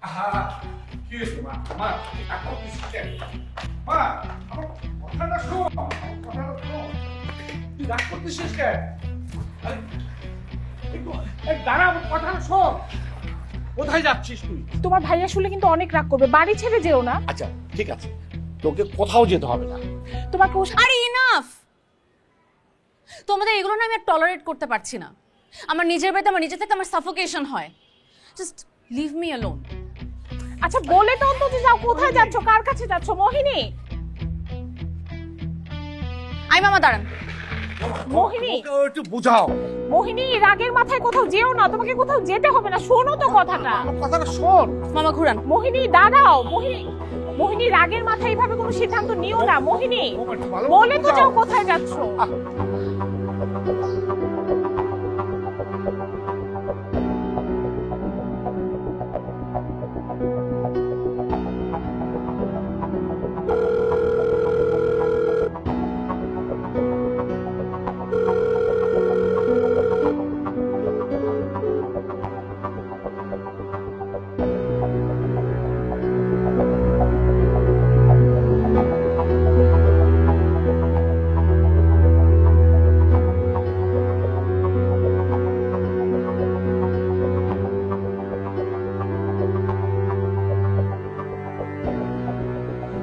আহা, কি হয়েছে মা? মা, রাগ করতেছিস কেন? মা, আমার কথাটা শোন, আমার কথাটা শোন। তুই রাগ করতেছিস কেন? আরে, দাঁড়া, আমার কথাটা শোন। কোথায় যাচ্ছিস তুই? তোমার ভাইয়া শুনলে কিন্তু অনেক রাগ করবে, বাড়ি ছেড়ে যেও না। আচ্ছা, ঠিক আছে, তোকে কোথাও যেতে হবে না। তোমাকে আরে ইনাফ! তোমাদের এগুলো না আমি আর টলারেট করতে পারছি না। আমার নিজের বাড়িতে আমার নিজে থেকে আমার সাফোকেশন হয়। Just leave me alone. আচ্ছা বলে তো অন্তত যাও, কোথায় যাচ্ছ, কার কাছে যাচ্ছ? মোহিনী, আই মামা দাঁড়ান। মোহিনী, ওকে একটু বুঝাও। মোহিনী, রাগের মাথায় কোথাও যেও না, তোমাকে কোথাও যেতে হবে না, শোনো তো কথাটা। আমার কথাটা শোন। মামা ঘুরান। মোহিনী দাঁড়াও, মোহিনী, মোহিনী রাগের মাথায় এইভাবে কোনো সিদ্ধান্ত নিও না। মোহিনী, বলে তো যাও কোথায় যাচ্ছ।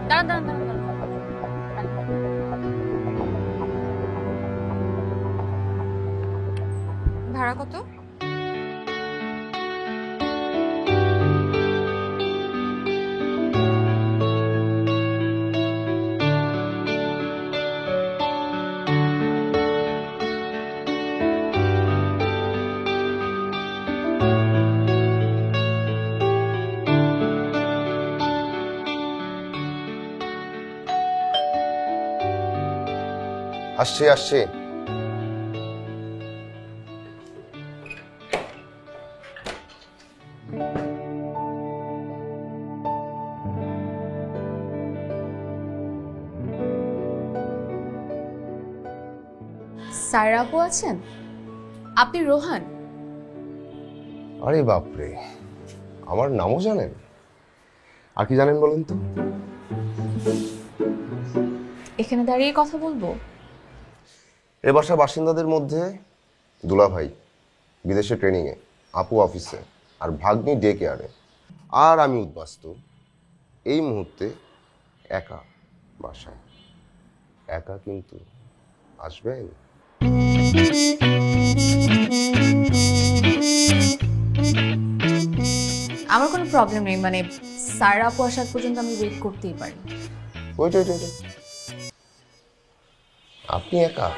দাঁড়ান দাঁড়ান দাঁড়ান ভাড়া কত? আসছে আসছে। সায়রা আপু আছেন? আপনি রোহান? আরে বাপরে, আমার নামও জানেন? আর কি জানেন বলেন তো? এখানে দাঁড়িয়ে কথা বলবো? এ বাসার বাসিন্দাদের মধ্যে দুলাভাই বিদেশে ট্রেনিংয়ে, আপু অফিসে, আর ভাগ্নি ডে কেয়ারে, আর আমি উদ্বাস্তু এই মুহূর্তে একা বাসায়। একা কিন্তু আসবেন? আমার কোনো প্রবলেম নেই, মানে সায়রা আপু আসার পর্যন্ত আমি ওয়েট করতেই পারি। ওইট ওইট ওইট, আপনি একা?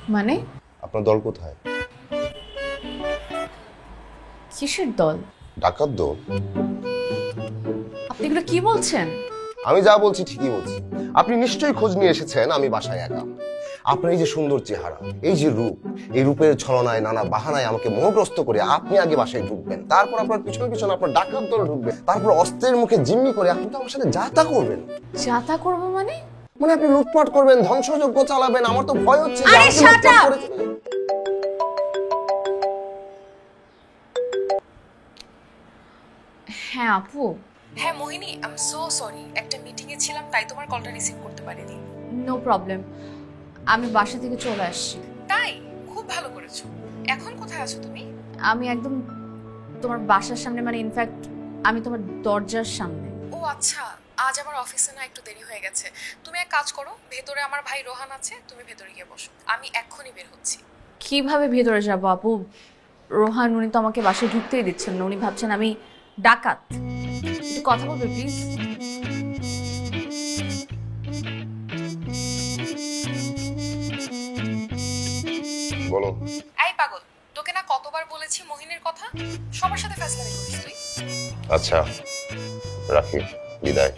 মানে আপনার দল কোথায়? কিসের দল? ডাকাত দল? আপনি এগুলো কি বলছেন? আমি যা বলছি ঠিকই বলছি। আপনি নিশ্চয়ই খোঁজ নিয়ে এসেছেন আমি বাসায় একা। আপনার এই যে সুন্দর চেহারা, এই যে রূপ, এই রূপের ছলনায় নানা বাহানায় আমাকে মোহগ্রস্ত করে আপনি আগে বাসায় ঢুকবেন, তারপর আপনার পিছনে পিছনে আপনার ডাকাত দল ঢুকবে, তারপর অস্ত্রের মুখে জিম্মি করে আপনি তো আমার সাথে যাতা করবেন। যাতা করবো মানে? মানে আপনি লুটপাট করবেন, ধ্বংসযজ্ঞ চালাবেন। আমার তো ভয় হচ্ছে যে আরে আপনি shut লুটপাট up! করে চলে- হ্যাঁ আপু। হ্যাঁ মোহিনী, আই এম সো সরি, একটা মিটিং এ ছিলাম তাই তোমার কলটা রিসিভ করতে পারিনি। নো প্রবলেম, আমি বাসা থেকে চলে আসছি। তাই? খুব ভালো করেছো। এখন কোথায় আছো তুমি? আমি একদম তোমার বাসার সামনে, মানে ইনফ্যাক্ট আমি তোমার দরজার সামনে। ও আচ্ছা, আজ আমার অফিসে না একটু দেরি হয়ে গেছে। তুমি এক কাজ করো, ভেতরে আমার ভাই রোহান আছে, তুমি ভেতরে গিয়ে বসো, আমি এক্ষুনি বের হচ্ছি। কিভাবে ভেতরে যাবো আপু? রোহান উনি তো আমাকে বাসায় ঢুকতেই দিচ্ছেন না, উনি ভাবছেন আমি ডাকাত। একটু কথা বলবে প্লিজ? বলো। এই পাগল, তোকে না কতবার বলেছি মোহিনীর কথা, সবার সাথে ফ্যাসলামি করিস তুই। আচ্ছা রাখি, বিদায়।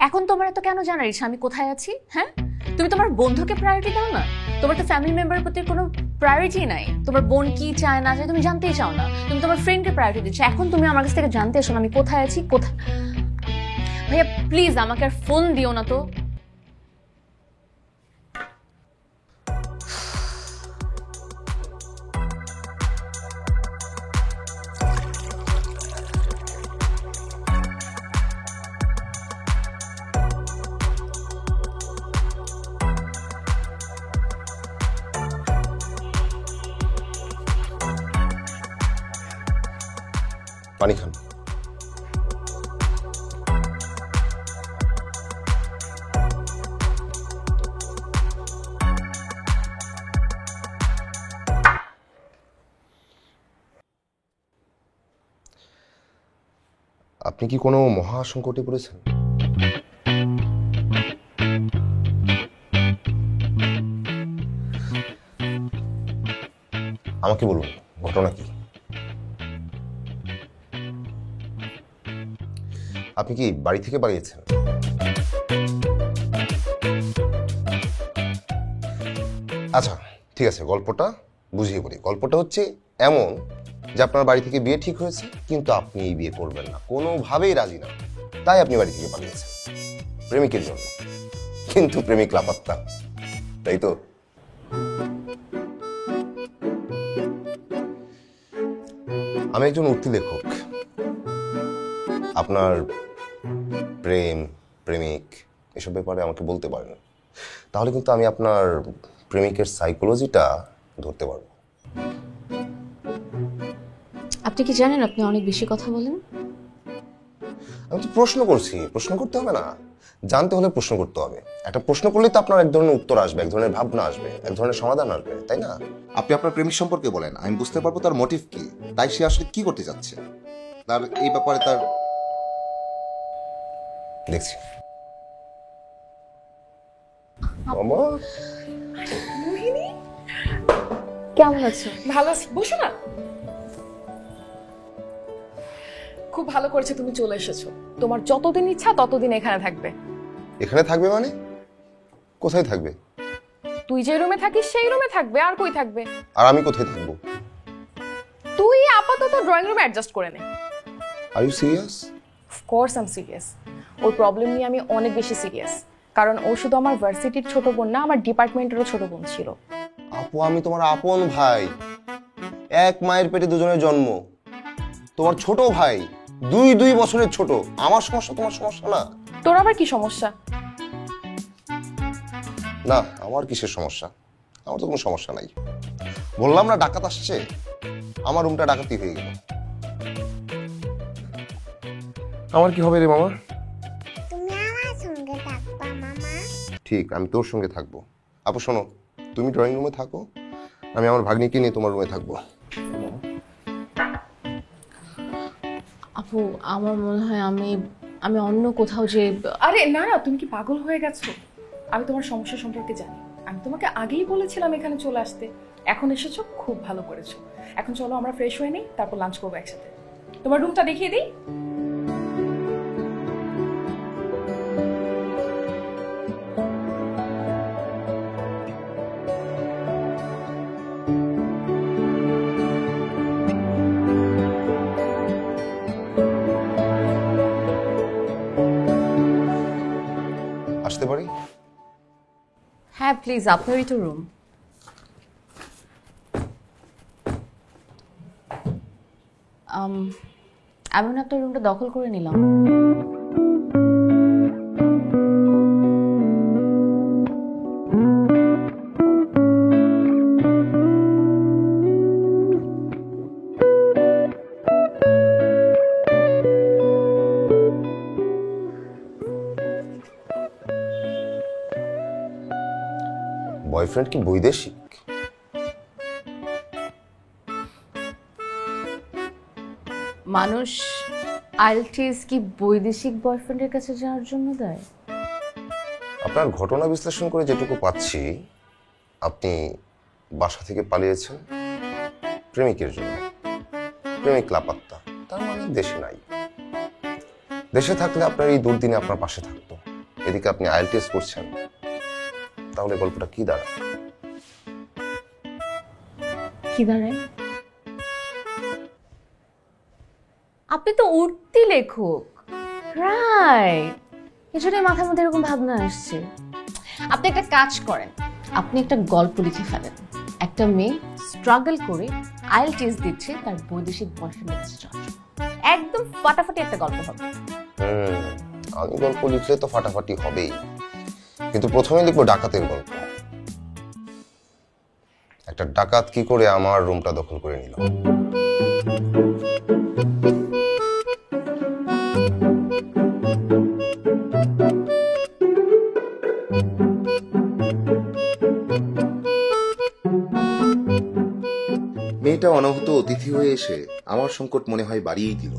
এখন তোমার এত কেন জানার ইচ্ছা আমি কোথায় আছি? হ্যাঁ, তুমি তোমার বন্ধুকে প্রায়োরিটি দাও না? তোমার তো ফ্যামিলি মেম্বারের প্রতি কোনো প্রায়োরিটি নাই। তোমার বোন কি চায় না চায় তুমি জানতেই চাও না, তুমি তোমার ফ্রেন্ডকে প্রায়োরিটি দিচ্ছ। এখন তুমি আমার কাছ থেকে জানতে এসো আমি কোথায় আছি, কোথায়। ভাইয়া প্লিজ আমাকে আর ফোন দিও না তো। পানি খান। আপনি কি কোনো মহা সংকটে পড়েছেন? আমাকে বলুন ঘটনা কি? আপনি কি বাড়ি থেকে পালিয়েছেন? আচ্ছা ঠিক আছে, গল্পটা বুঝিয়ে বলি। গল্পটা হচ্ছে এমন যে আপনার বাড়ি থেকে বিয়ে ঠিক হয়েছে, কিন্তু আপনি এই বিয়ে করবেন না, কোনোভাবেই রাজি না, তাই আপনি বাড়ি থেকে পালিয়েছেন প্রেমিকের জন্য। কিন্তু প্রেমিক লাপাত্তা, তাই তো? আমি একজন উক্তি লেখক। আপনার প্রেম, প্রেমিক এসব ব্যাপারে আমাকে বলতে পারেন, তাহলে কিন্তু আমি আপনার প্রেমিকের সাইকোলজিটা ধরতে পারবো। আপনি কি জানেন আপনি অনেক বেশি কথা বলেন? আমি তো প্রশ্ন করছি, প্রশ্ন করতে হবে না? জানতে হলে প্রশ্ন করতে হবে। একটা প্রশ্ন করলেই তো আপনার এক ধরনের উত্তর আসবে, এক ধরনের ভাবনা আসবে, এক ধরনের সমাধান আসবে, তাই না? আপনি আপনার প্রেমিক সম্পর্কে বলেন, আমি বুঝতে পারবো তার মোটিভ কি, তাই সে আসলে কি করতে চাচ্ছে, তার এই ব্যাপারে তার দেখছি। মামা মোহিনী কেমন আছো? ভালো আছি, বসো না। খুব ভালো করেছে তুমি চলে এসেছো। তোমার যতদিন ইচ্ছা ততদিন এখানে থাকবে। এখানে থাকবে মানে? কোথায় থাকবে? তুই যে রুমে থাকিস সেই রুমে থাকবে, আর কই থাকবে? আর আমি কোথায় থাকবো? তুই আপাতত ড্রয়িং রুমে অ্যাডজাস্ট করে নে। Are you serious? Of course I am serious. ওর প্রবলেম নিয়ে আমি অনেক বেশি সিরিয়াস, কারণ ও শুধু আমার ভার্সিটির ছোট বোন না, আমার ডিপার্টমেন্টেরও ছোট বোন ছিল। আপু আমি তোমার আপন ভাই, এক মায়ের পেটে দুজনের জন্ম। তোমার ছোট ভাই, দুই বছরের ছোট। আমার সমস্যা তোমার সমস্যা না। তোর আবার কি সমস্যা? না, আমার কিসের সমস্যা? আমার তো কোনো সমস্যা নাই। বললাম না ডাকাত আসছে, আমার রুমটা ডাকাতি হয়ে গেল। আমার কি হবে রে মামা? তুমি আমার সঙ্গে থাকবা মামা। ঠিক, আমি তোর সঙ্গে থাকবো। আপু শোনো, তুমি ড্রয়িং রুমে থাকো, আমি আমার ভাগ্নিকে নিয়ে তোমার রুমে থাকবো। আপু আমার মনে হয় আমি অন্য কোথাও যে। আরে না না, তুমি কি পাগল হয়ে গেছো? আমি তোমার সমস্যা সম্পর্কে জানি। আমি তোমাকে আগেই বলেছিলাম এখানে চলে আসতে। এখন এসেছো, খুব ভালো করেছো। এখন চলো আমরা ফ্রেশ হয়ে নিই, তারপর লাঞ্চ করবো একসাথে। তোমার রুমটা দেখিয়ে দিই। আসতে পারি? হ্যাঁ প্লিজ, আপনারই তো রুম। আমি না আপনার রুমটা দখল করে নিলাম। বয়ফ্রেন্ড কি বৈদেশিক? মানুষ আইএলটিএস কি বৈদেশিক বয়ফ্রেন্ডের কাছে যাওয়ার জন্য দেয়? আপনার ঘটনা বিশ্লেষণ করে যেটুকু পাচ্ছি, আপনি বাসা থেকে পালিয়েছেন প্রেমিকের জন্য। প্রেমিক লাপাত্তা, তার মানে দেশে নাই। দেশে থাকলে আপনার এই দুর্দিনে আপনার পাশে থাকতো, এদিকে আপনি আইএলটিএস করছেন, তাহলে গল্পটা কি দাঁড়ায়? কি দাঁড়ায়? আপনি তো উঠতি লেখক, রাইট? এজন্যই মাথার মধ্যে এরকম ভাবনা আসছে। আপনি একটা কাজ করেন, আপনি একটা গল্প লিখে ফেলেন। একটা মেয়ে স্ট্রাগল করে আইএলটিএস দিচ্ছে তার বৈদেশিক বয়ফ্রেন্ডের কাছে যাওয়ার জন্য। একদম ফাটাফাটি একটা গল্প হবে। আমি গল্প লিখলে তো ফাটাফাটি হবেই, কিন্তু প্রথমে লিখবো ডাকাতের গল্প। একটা ডাকাত কি করে আমার রুমটা দখল করে নিল। মেয়েটা অনাহূত অতিথি হয়ে এসে আমার সংকট মনে হয় বাড়িয়েই দিল।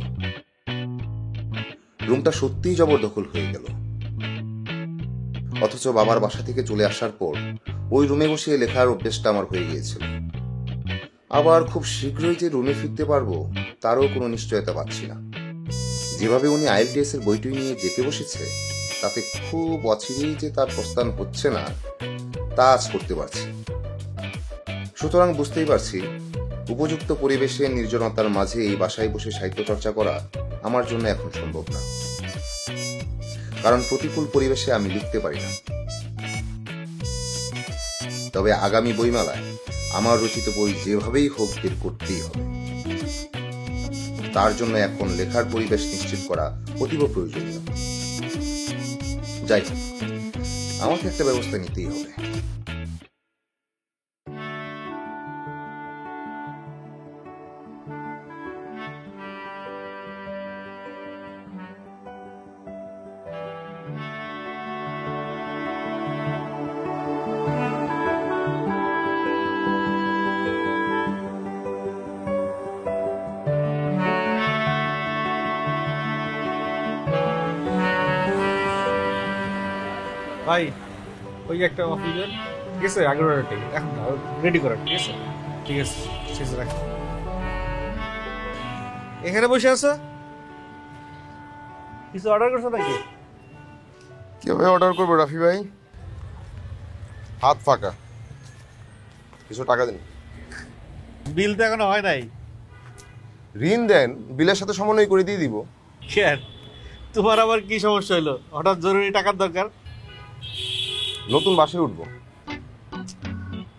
রুমটা সত্যিই জবরদখল হয়ে গেল। অথচ বাবার বাসা থেকে চলে আসার পর ওই রুমে বসে লেখার অভ্যেসটা আমার হয়ে গিয়েছিল। আবার খুব শীঘ্রই যে রুমে ফিরতে পারবো তারও কোনো নিশ্চয়তা পাচ্ছি না। যেভাবে উনি আইএলটিএস এর বইটি নিয়ে যেতে বসেছে, তাতে খুব অচিরেই যে তার প্রস্থান হচ্ছে না তা আজ করতে পারছি। সুতরাং বুঝতেই পারছি, উপযুক্ত পরিবেশে নির্জনতার মাঝে এই বাসায় বসে সাহিত্য চর্চা করা আমার জন্য এখন সম্ভব না, কারণ প্রতিকূল পরিবেশে আমি লিখতে পারি না। তবে আগামী বইমেলায় আমার রচিত বই যেভাবেই হোক বের করতেই হবে। তার জন্য এখন লেখার পরিবেশ নিশ্চিত করা অতীব প্রয়োজনীয়। যাই হোক, আমাকে একটা ব্যবস্থা নিতেই হবে। ভাই ওই একটা অফিসের, ঠিক আছে, 11টার টিকিট এখন রেডি করা, ঠিক আছে? ঠিক আছে, ঠিক আছে, রাখ। এখানে বসে আছো, কিছু অর্ডার করছো নাকি? কিভাবে অর্ডার করবো রাফি ভাই? হাত ফাঁকা, কিছু টাকা দিন। বিল তো এখনো হয় নাই। ঋণ দেন, বিলের সাথে সমন্বয় করে দিয়ে দিব। কেন, তোমার আবার কি সমস্যা হলো? হঠাৎ জরুরি টাকার দরকার? নতুন বাসায় উঠবো।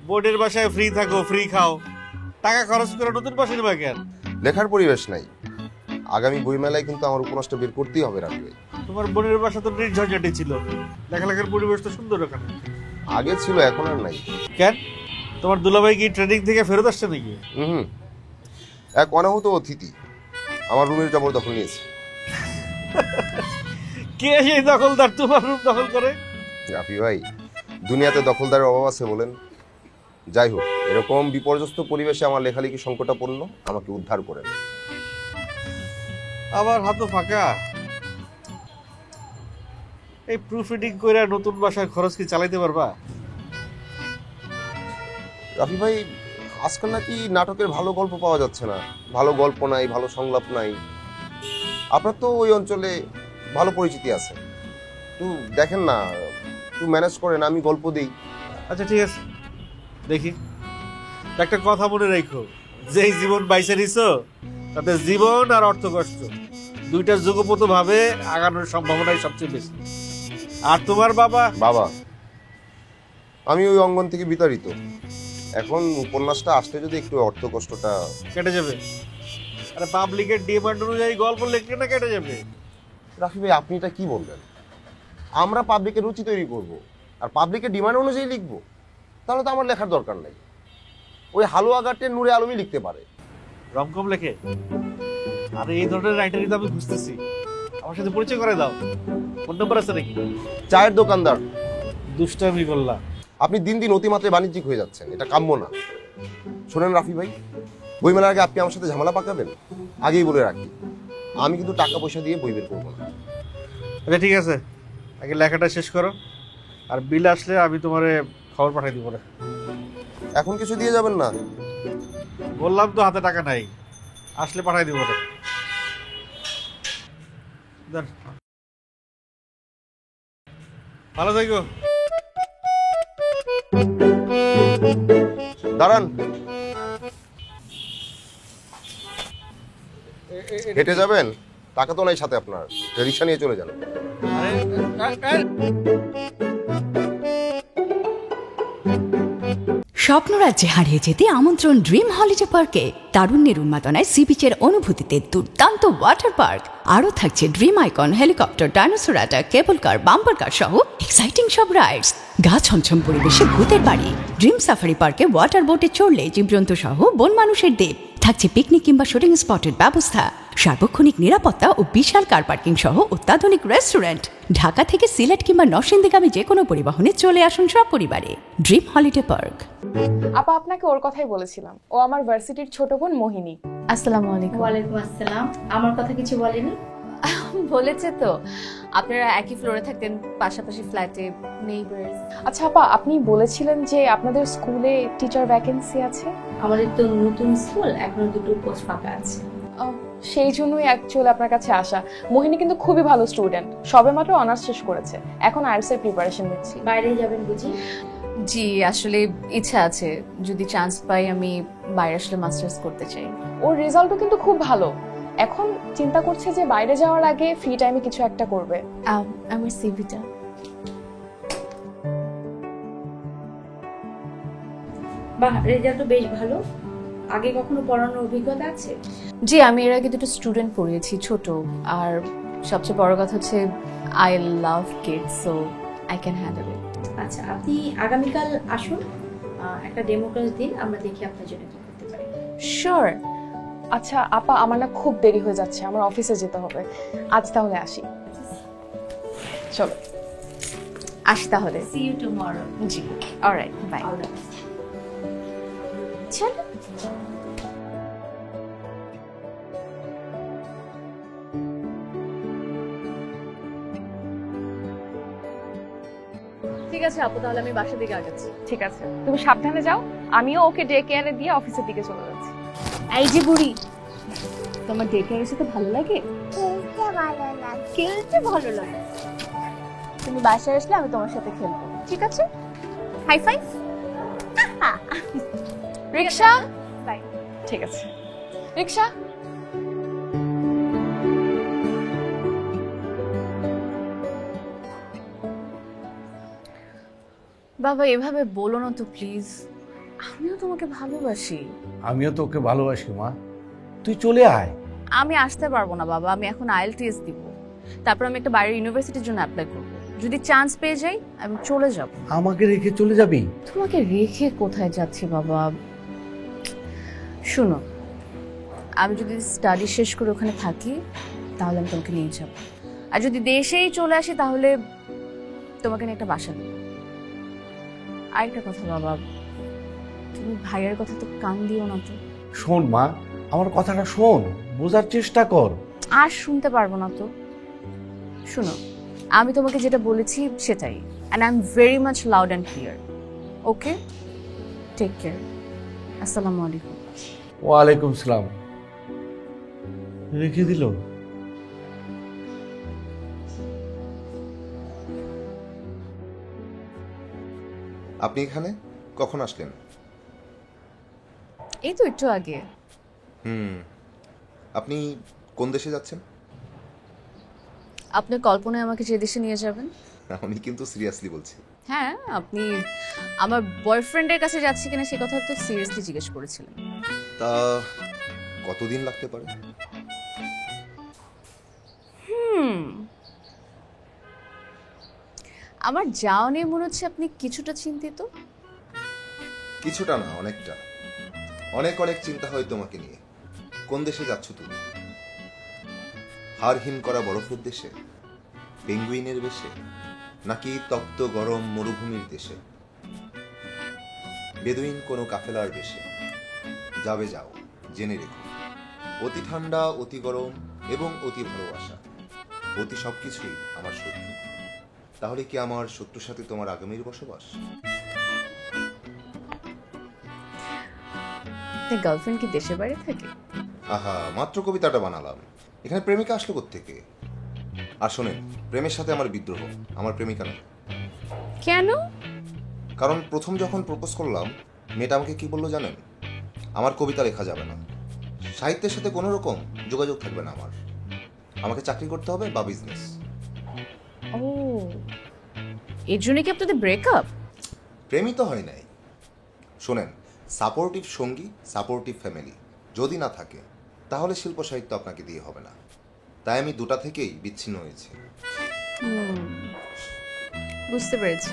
বোর্ডের বাসায় ফ্রি থাকো, ফ্রি খাও, টাকা খরচ করে নতুন বাসা নেবা কেন? লেখার পরিবেশ নাই। আগামী বইমেলায় কিন্তু আমার উপন্যাসটা বের করতেই হবে রাফি ভাই। তোমার বোনের বাসা তো নির্ঝঞ্ঝাটি ছিল, লেখালেখার পরিবেশ তো সুন্দর ওখানে। আগে ছিল, এখন আর নাই। কেন, তোমার দুলাভাই কি ট্রেনিং থেকে ফেরত আসছে নাকি? হুম, এক অনাহূত অতিথি আমার রুমের জবরদখল নিয়েছে। কে সেই দখলদার তোমার রুম দখল করে? রাফি ভাই, দুনিয়াতে দখলদারের অভাব আছে বলেন? যাই হোক, এরকম বিপর্যস্ত পরিবেশে আমার লেখালেখি সংকটাপন্ন, আমাকে উদ্ধার করেন। আবার হাতও ফাঁকা। এই প্রুফ রিডিং করে নতুন বাসায় খরচ কি চালাইতে পারবা? রাফি ভাই, আজকাল নাকি নাটকের ভালো গল্প পাওয়া যাচ্ছে না। ভালো গল্প নাই, ভালো সংলাপ নাই। আপনার তো ওই অঞ্চলে ভালো পরিচিতি আছে, একটু দেখেন না, একটু ম্যানেজ করেন, আমি গল্প দিই। আচ্ছা ঠিক আছে, দেখি। একটা কথা মনে রাখো, যেই জীবন বাইছে নিছো তাতে জীবন আর অর্থ কষ্ট দুইটা যুগপত ভাবে আগানোর সম্ভাবনাই সবচেয়ে বেশি। আর তোমার বাবা আমি ওই অঙ্গন থেকে বিতাড়িত। এখন উপন্যাসটা আসতে যদি একটু অর্থ কষ্টটা কেটে যাবে। আরে পাবলিকের ডিমান্ড অনুযায়ী গল্প লিখলে না কেটে যাবে। রাফি ভাই, আপনি এটা কি বলবেন? আমরা পাবলিকের রুচি তৈরি করব আর পাবলিকের ডিমান্ড অনুযায়ী লিখব, তাহলে তো আমার লেখার দরকার নাই। ওই হালুয়া ঘাটের নূরে আলমই লিখতে পারে। রমকম লেখে? আরে এই ধরনের রাইটারই তো আমি বুঝতেছি। আমার সাথে পরিচয় করে দাও। ফোন নাম্বার আছে নাকি? চায়ের দোকানদার। দুষ্টামি করলাম। আপনি দিন দিন অতিমাত্রায় বাণিজ্যিক হয়ে যাচ্ছেন, এটা কাম্য না। শোনেন রাফি ভাই, বইমেলার আগে আপনি আমার সাথে ঝামেলা পাকাবেন, আগেই বলে রাখি, আমি কিন্তু টাকা পয়সা দিয়ে বই বের করবো না। আচ্ছা ঠিক আছে, আগে লেখাটা শেষ করো, আর বিল আসলে আমি তোমারে খবর পাঠিয়ে দিব। এখন কিছু দিয়ে যাবেন না? বললাম তো হাতে টাকা নাই, আসলে পাঠিয়ে দিব। ভালো থাকো। দাঁড়ান, হেঁটে যাবেন? টাকা তো নাই সাথে আপনার, রিক্সা নিয়ে চলে যান। স্বপ্নরাজ্যে হারিয়ে যেতে আমন্ত্রণ ড্রিম হলিডে পার্কে। তারুণ্যের উন্মাদনায় সি বিচের অনুভূতিতে দুর্দান্ত ওয়াটার পার্ক। আরও থাকছে dream icon, helicopter, dinosaur attack, cable car, bumper car সহ এক্সাইটিং সব রাইডস। গা ছমছম পরিবেশে ভূতের বাড়ি। ড্রিম সাফারি পার্কে ওয়াটার বোটে চড়লে জীবজন্তু সহ বন মানুষের দ্বীপ। থাকছে পিকনিক কিংবা শুটিং স্পটের ব্যবস্থা, সার্বক্ষণিক নিরাপত্তা ও বিশাল কার পার্কিং সহ অত্যাধুনিক রেস্টুরেন্ট। ঢাকা থেকে সিলেট কিংবা নরসিংদীগামী যে কোনো পরিবহনে চলে আসুন সব পরিবারে। Dream holiday park. আপা আপনাকে ওর কথাই বলেছিলাম, ও আমার ভার্সিটির ছোট বোন মোহিনী। আসসালামু আলাইকুম। ওয়ালাইকুম আসসালাম। আমার কথা কিছু বলেনি? বলেছে তো, আপনারা একই ফ্লোরে থাকতেন, পাশাপাশি ফ্ল্যাটে, নেইবার্স। আচ্ছা আপা, আপনি বলেছিলেন যে আপনাদের স্কুলে টিচার ভ্যাকেন্সি আছে। আমাদের তো নতুন স্কুল, এখনো 2টো পোস্ট ফাঁকা আছে। সেই জন্যই অ্যাকচুয়ালি আপনার কাছে আসা। মোহিনী কিন্তু খুবই ভালো স্টুডেন্ট, সবেমাত্র অনার্স শেষ করেছে, এখন আইএলটিএস এর প্রিপারেশন নিচ্ছি। বাইরে যাবেন বুঝি? জি, আসলে ইচ্ছা আছে, যদি চান্স পাই আমি বাইরে আসলে মাস্টার্স করতে চাই। ওর রেজাল্টও কিন্তু খুব ভালো, এখন চিন্তা করছে যে বাইরে যাওয়ার আগে ফ্রি টাইমে কিছু একটা করবে। আমার সিভিটা। বাহ, রেজাল্ট তো বেশ ভালো। আগে কখনো পড়ানোর অভিজ্ঞতা আছে? জি, আমি এর আগে 2টো স্টুডেন্ট পড়িয়েছি, ছোট। আর সবচেয়ে বড় কথা হচ্ছে I love kids, so I can handle it. আচ্ছা, আপনি আগামীকাল আসুন, একটা ডেমো ক্লাস দিন, আমরা দেখি আপনার জন্য কি করতে পারি। শিওর। আচ্ছা আপা, আমার না খুব দেরি হয়ে যাচ্ছে, আমার অফিসে যেতে হবে। আজ তাহলে আসি। চলো আসি তাহলে। See you tomorrow. জি, অলরাইট, বাই। চলো। ঠিক আছে আপু, তাহলে আমি বাসা দিকে আগাচ্ছি। ঠিক আছে, তুমি সাবধানে যাও, আমিও ওকে ডে কেয়ারে দিয়ে অফিসের দিকে চলে যাচ্ছি। এই যে বুড়ি, তোমার ডে কেয়ারের সাথে ভালো লাগে? খেলতে ভালো লাগে। খেলতে ভালো লাগে? তুমি বাসায় আসলে আমি তোমার সাথে খেলবো, ঠিক আছে? High five. Rickshaw, bye. ঠিক আছে, রিকশা। বাবা এভাবে বলো না তো প্লিজ, আমিও তোমাকে ভালোবাসি। আমিও তোকে ভালোবাসি মা, তুই চলে আয়। আমি আসতে পারবো না বাবা, আমি এখন আইএলটিএস দিব, তারপর আমি একটা বাইরের ইউনিভার্সিটির জন্য অ্যাপ্লাই করব। যদি চান্স পেয়ে যাই আমি চলে যাব। আমাকে রেখে চলে যাবি? তোমাকে রেখে কোথায় যাচ্ছি বাবা? শুনো, আমি যদি স্টাডি শেষ করে ওখানে থাকি তাহলে আমি তোমাকে নিয়ে যাব, আর যদি দেশেই চলে আসি তাহলে তোমাকে নিয়ে একটা বাসা দেব। আরেকটা কথা বাবা, তুমি ভাইয়ের কথা তো কান দিও না তো। শোন মা, আমার কথাটা শোন, বোঝার চেষ্টা কর। আর শুনতে পারবো না তো। শুনো, আমি তোমাকে যেটা বলেছি সেটাই, and I'm very much loud and clear. Okay? Take care. আসসালামু আলাইকুম। ওয়ালাইকুম সালাম। রেখে দিল? আপনি এখানে কখন আসলেন? এই তো একটু আগে। আপনি কোন দেশে যাচ্ছেন? আপনি কল্পনায় আমাকে যে দেশে নিয়ে যাবেন? আমি কিন্তু সিরিয়াসলি বলছি। হ্যাঁ, আপনি আমার বয়ফ্রেন্ডের কাছে যাচ্ছি কিনা সে কথা তো সিরিয়াসলি জিজ্ঞেস করেছিলেন। তা কতদিন লাগতে পারে? আমার যাওয়া নিয়ে মনে হচ্ছে আপনি কিছুটা চিন্তিত। কিছুটা না, অনেকটা। অনেক অনেক চিন্তা হয় তোমাকে নিয়ে। কোন দেশে যাচ্ছ তুমি? হাড় হিম করা বরফের দেশে, পেঙ্গুইনের বেশে, নাকি তপ্ত গরম মরুভূমির দেশে, বেদুইন কোনো কাফেলার বেশে? যাবে যাও, জেনে রেখো, অতি ঠান্ডা, অতি গরম এবং অতি ভালোবাসা, অতি সবকিছুই আমার শত্রু। তাহলে কি আমার শত্রুর সাথে তোমার আগামীর বসবাস? গার্লফ্রেন্ড কি দেশের বাইরে থাকে? আহা, মাত্র কবিতাটা বানালাম, এখানে প্রেমিকা আসলো কোত্থেকে? আর শোনেন, প্রেমের সাথে আমার বিদ্রোহ, আমার প্রেমিকা নয়। কেন? কারণ প্রথম যখন প্রপোজ করলাম মেয়েটা আমাকে কি বললো জানেন? আমার কবিতা লেখা যাবে না, সাহিত্যের সাথে কোনো রকম যোগাযোগ থাকবে না আমার, আমাকে চাকরি করতে হবে বা বিজনেস। ও, এর জন্য কি আপনাদের ব্রেকআপ? প্রেমই তো হয় নাই। শোনেন, সাপোর্টিভ সঙ্গী, সাপোর্টিভ ফ্যামিলি যদি না থাকে তাহলে শিল্প সাহিত্য আপনাকে দিয়ে হবে না। তাই আমি দুটা থেকেই বিচ্ছিন্ন হয়েছি। বুঝতে পেরেছি।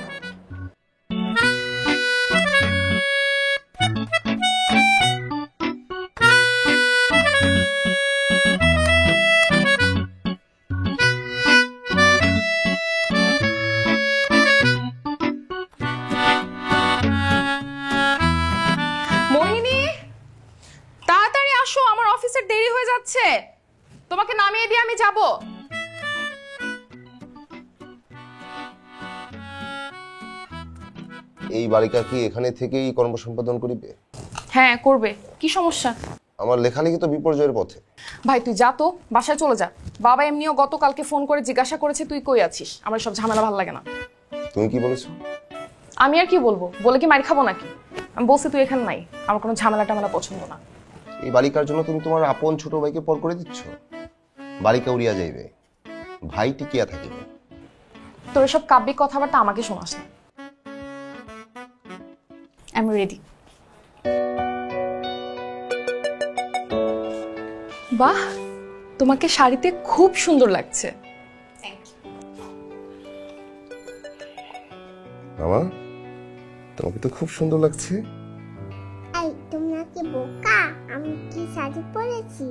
মোহিনী, তাড়াতাড়ি আসো, আমার অফিসের দেরি হয়ে যাচ্ছে। তোমাকে নামিয়ে দিয়ে আমি যাব। এই বালিকা কি এখানে থেকেই কর্ম সম্পাদন করিবে? হ্যাঁ করবে, কি সমস্যা? আমার লেখালেখি তো বিপর্যয়ের পথে। ভাই তুই যা তো, বাসায় চলে যা। বাবা এমনিও গতকালকে ফোন করে জিজ্ঞাসা করেছে তুই কই আছিস। আমার সব ঝামেলা ভালো লাগে না। তুমি কি বলেছো? আমি আর কি বলবো, বলে কি মার খাবো নাকি? আমি বলছি তুই এখানে নাই, আমার কোনো ঝামেলা টামেলা পছন্দ না। এই বালিকার জন্য তুমি তোমার আপন ছোট ভাইকে পর করে দিচ্ছ। বালিকা উড়িয়া যাইবে, ভাই টিকিয়া থাকিবে। তোর এসব কাব্যিক কথাবার্তা আমাকে শোনাস না। আমি রেডি। বাহ, তোমাকে শাড়িতে খুব সুন্দর লাগছে। মামা, তোমাকে তো খুব সুন্দর লাগছে। এই তোমরা কি বোকা? আমি কি শাড়ি পরেছি?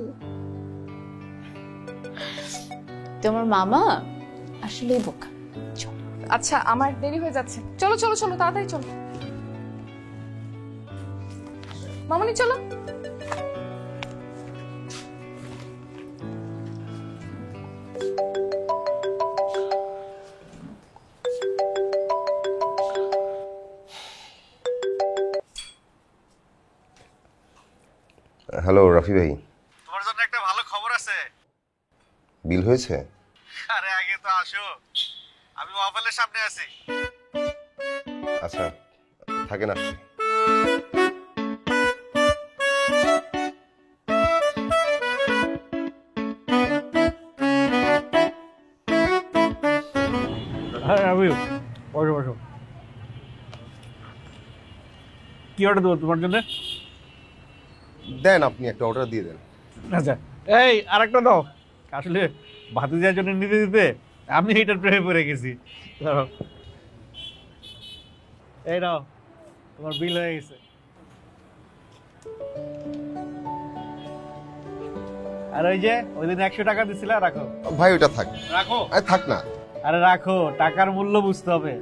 তোমার মামা আসলেই বোকা। আচ্ছা আমার দেরি হয়ে যাচ্ছে, চলো চলো চলো তাড়াতাড়ি চলো। মামনি চলো। হ্যালো রাফি ভাই, তোমার জন্য একটা ভালো খবর আছে। বিল হয়েছে? আরে আগে তো আসো, আমি ওয়াফেলের সামনে আছি। আচ্ছা থাকেন, আসছি। হ্যাঁ আমি বসো বসো। কি অর্ডার দেবো তোমার জন্য? দেন, আপনি একটা অর্ডার দিয়ে দেন। আচ্ছা এই আরেকটা দাও। আসলে ভাতিজার জন্য নিতে দিতে আমি এটার প্রেমে পড়ে গেছি। ধরো, এই নাও, তোমার বিল হয়ে গেছে। আর ওই যে ওই দিন 100 টাকা দিছিলা, রাখো। ভাই ওটা থাক। রাখো। থাক না। আরে রাখো, টাকার মূল্য বুঝতে হবে।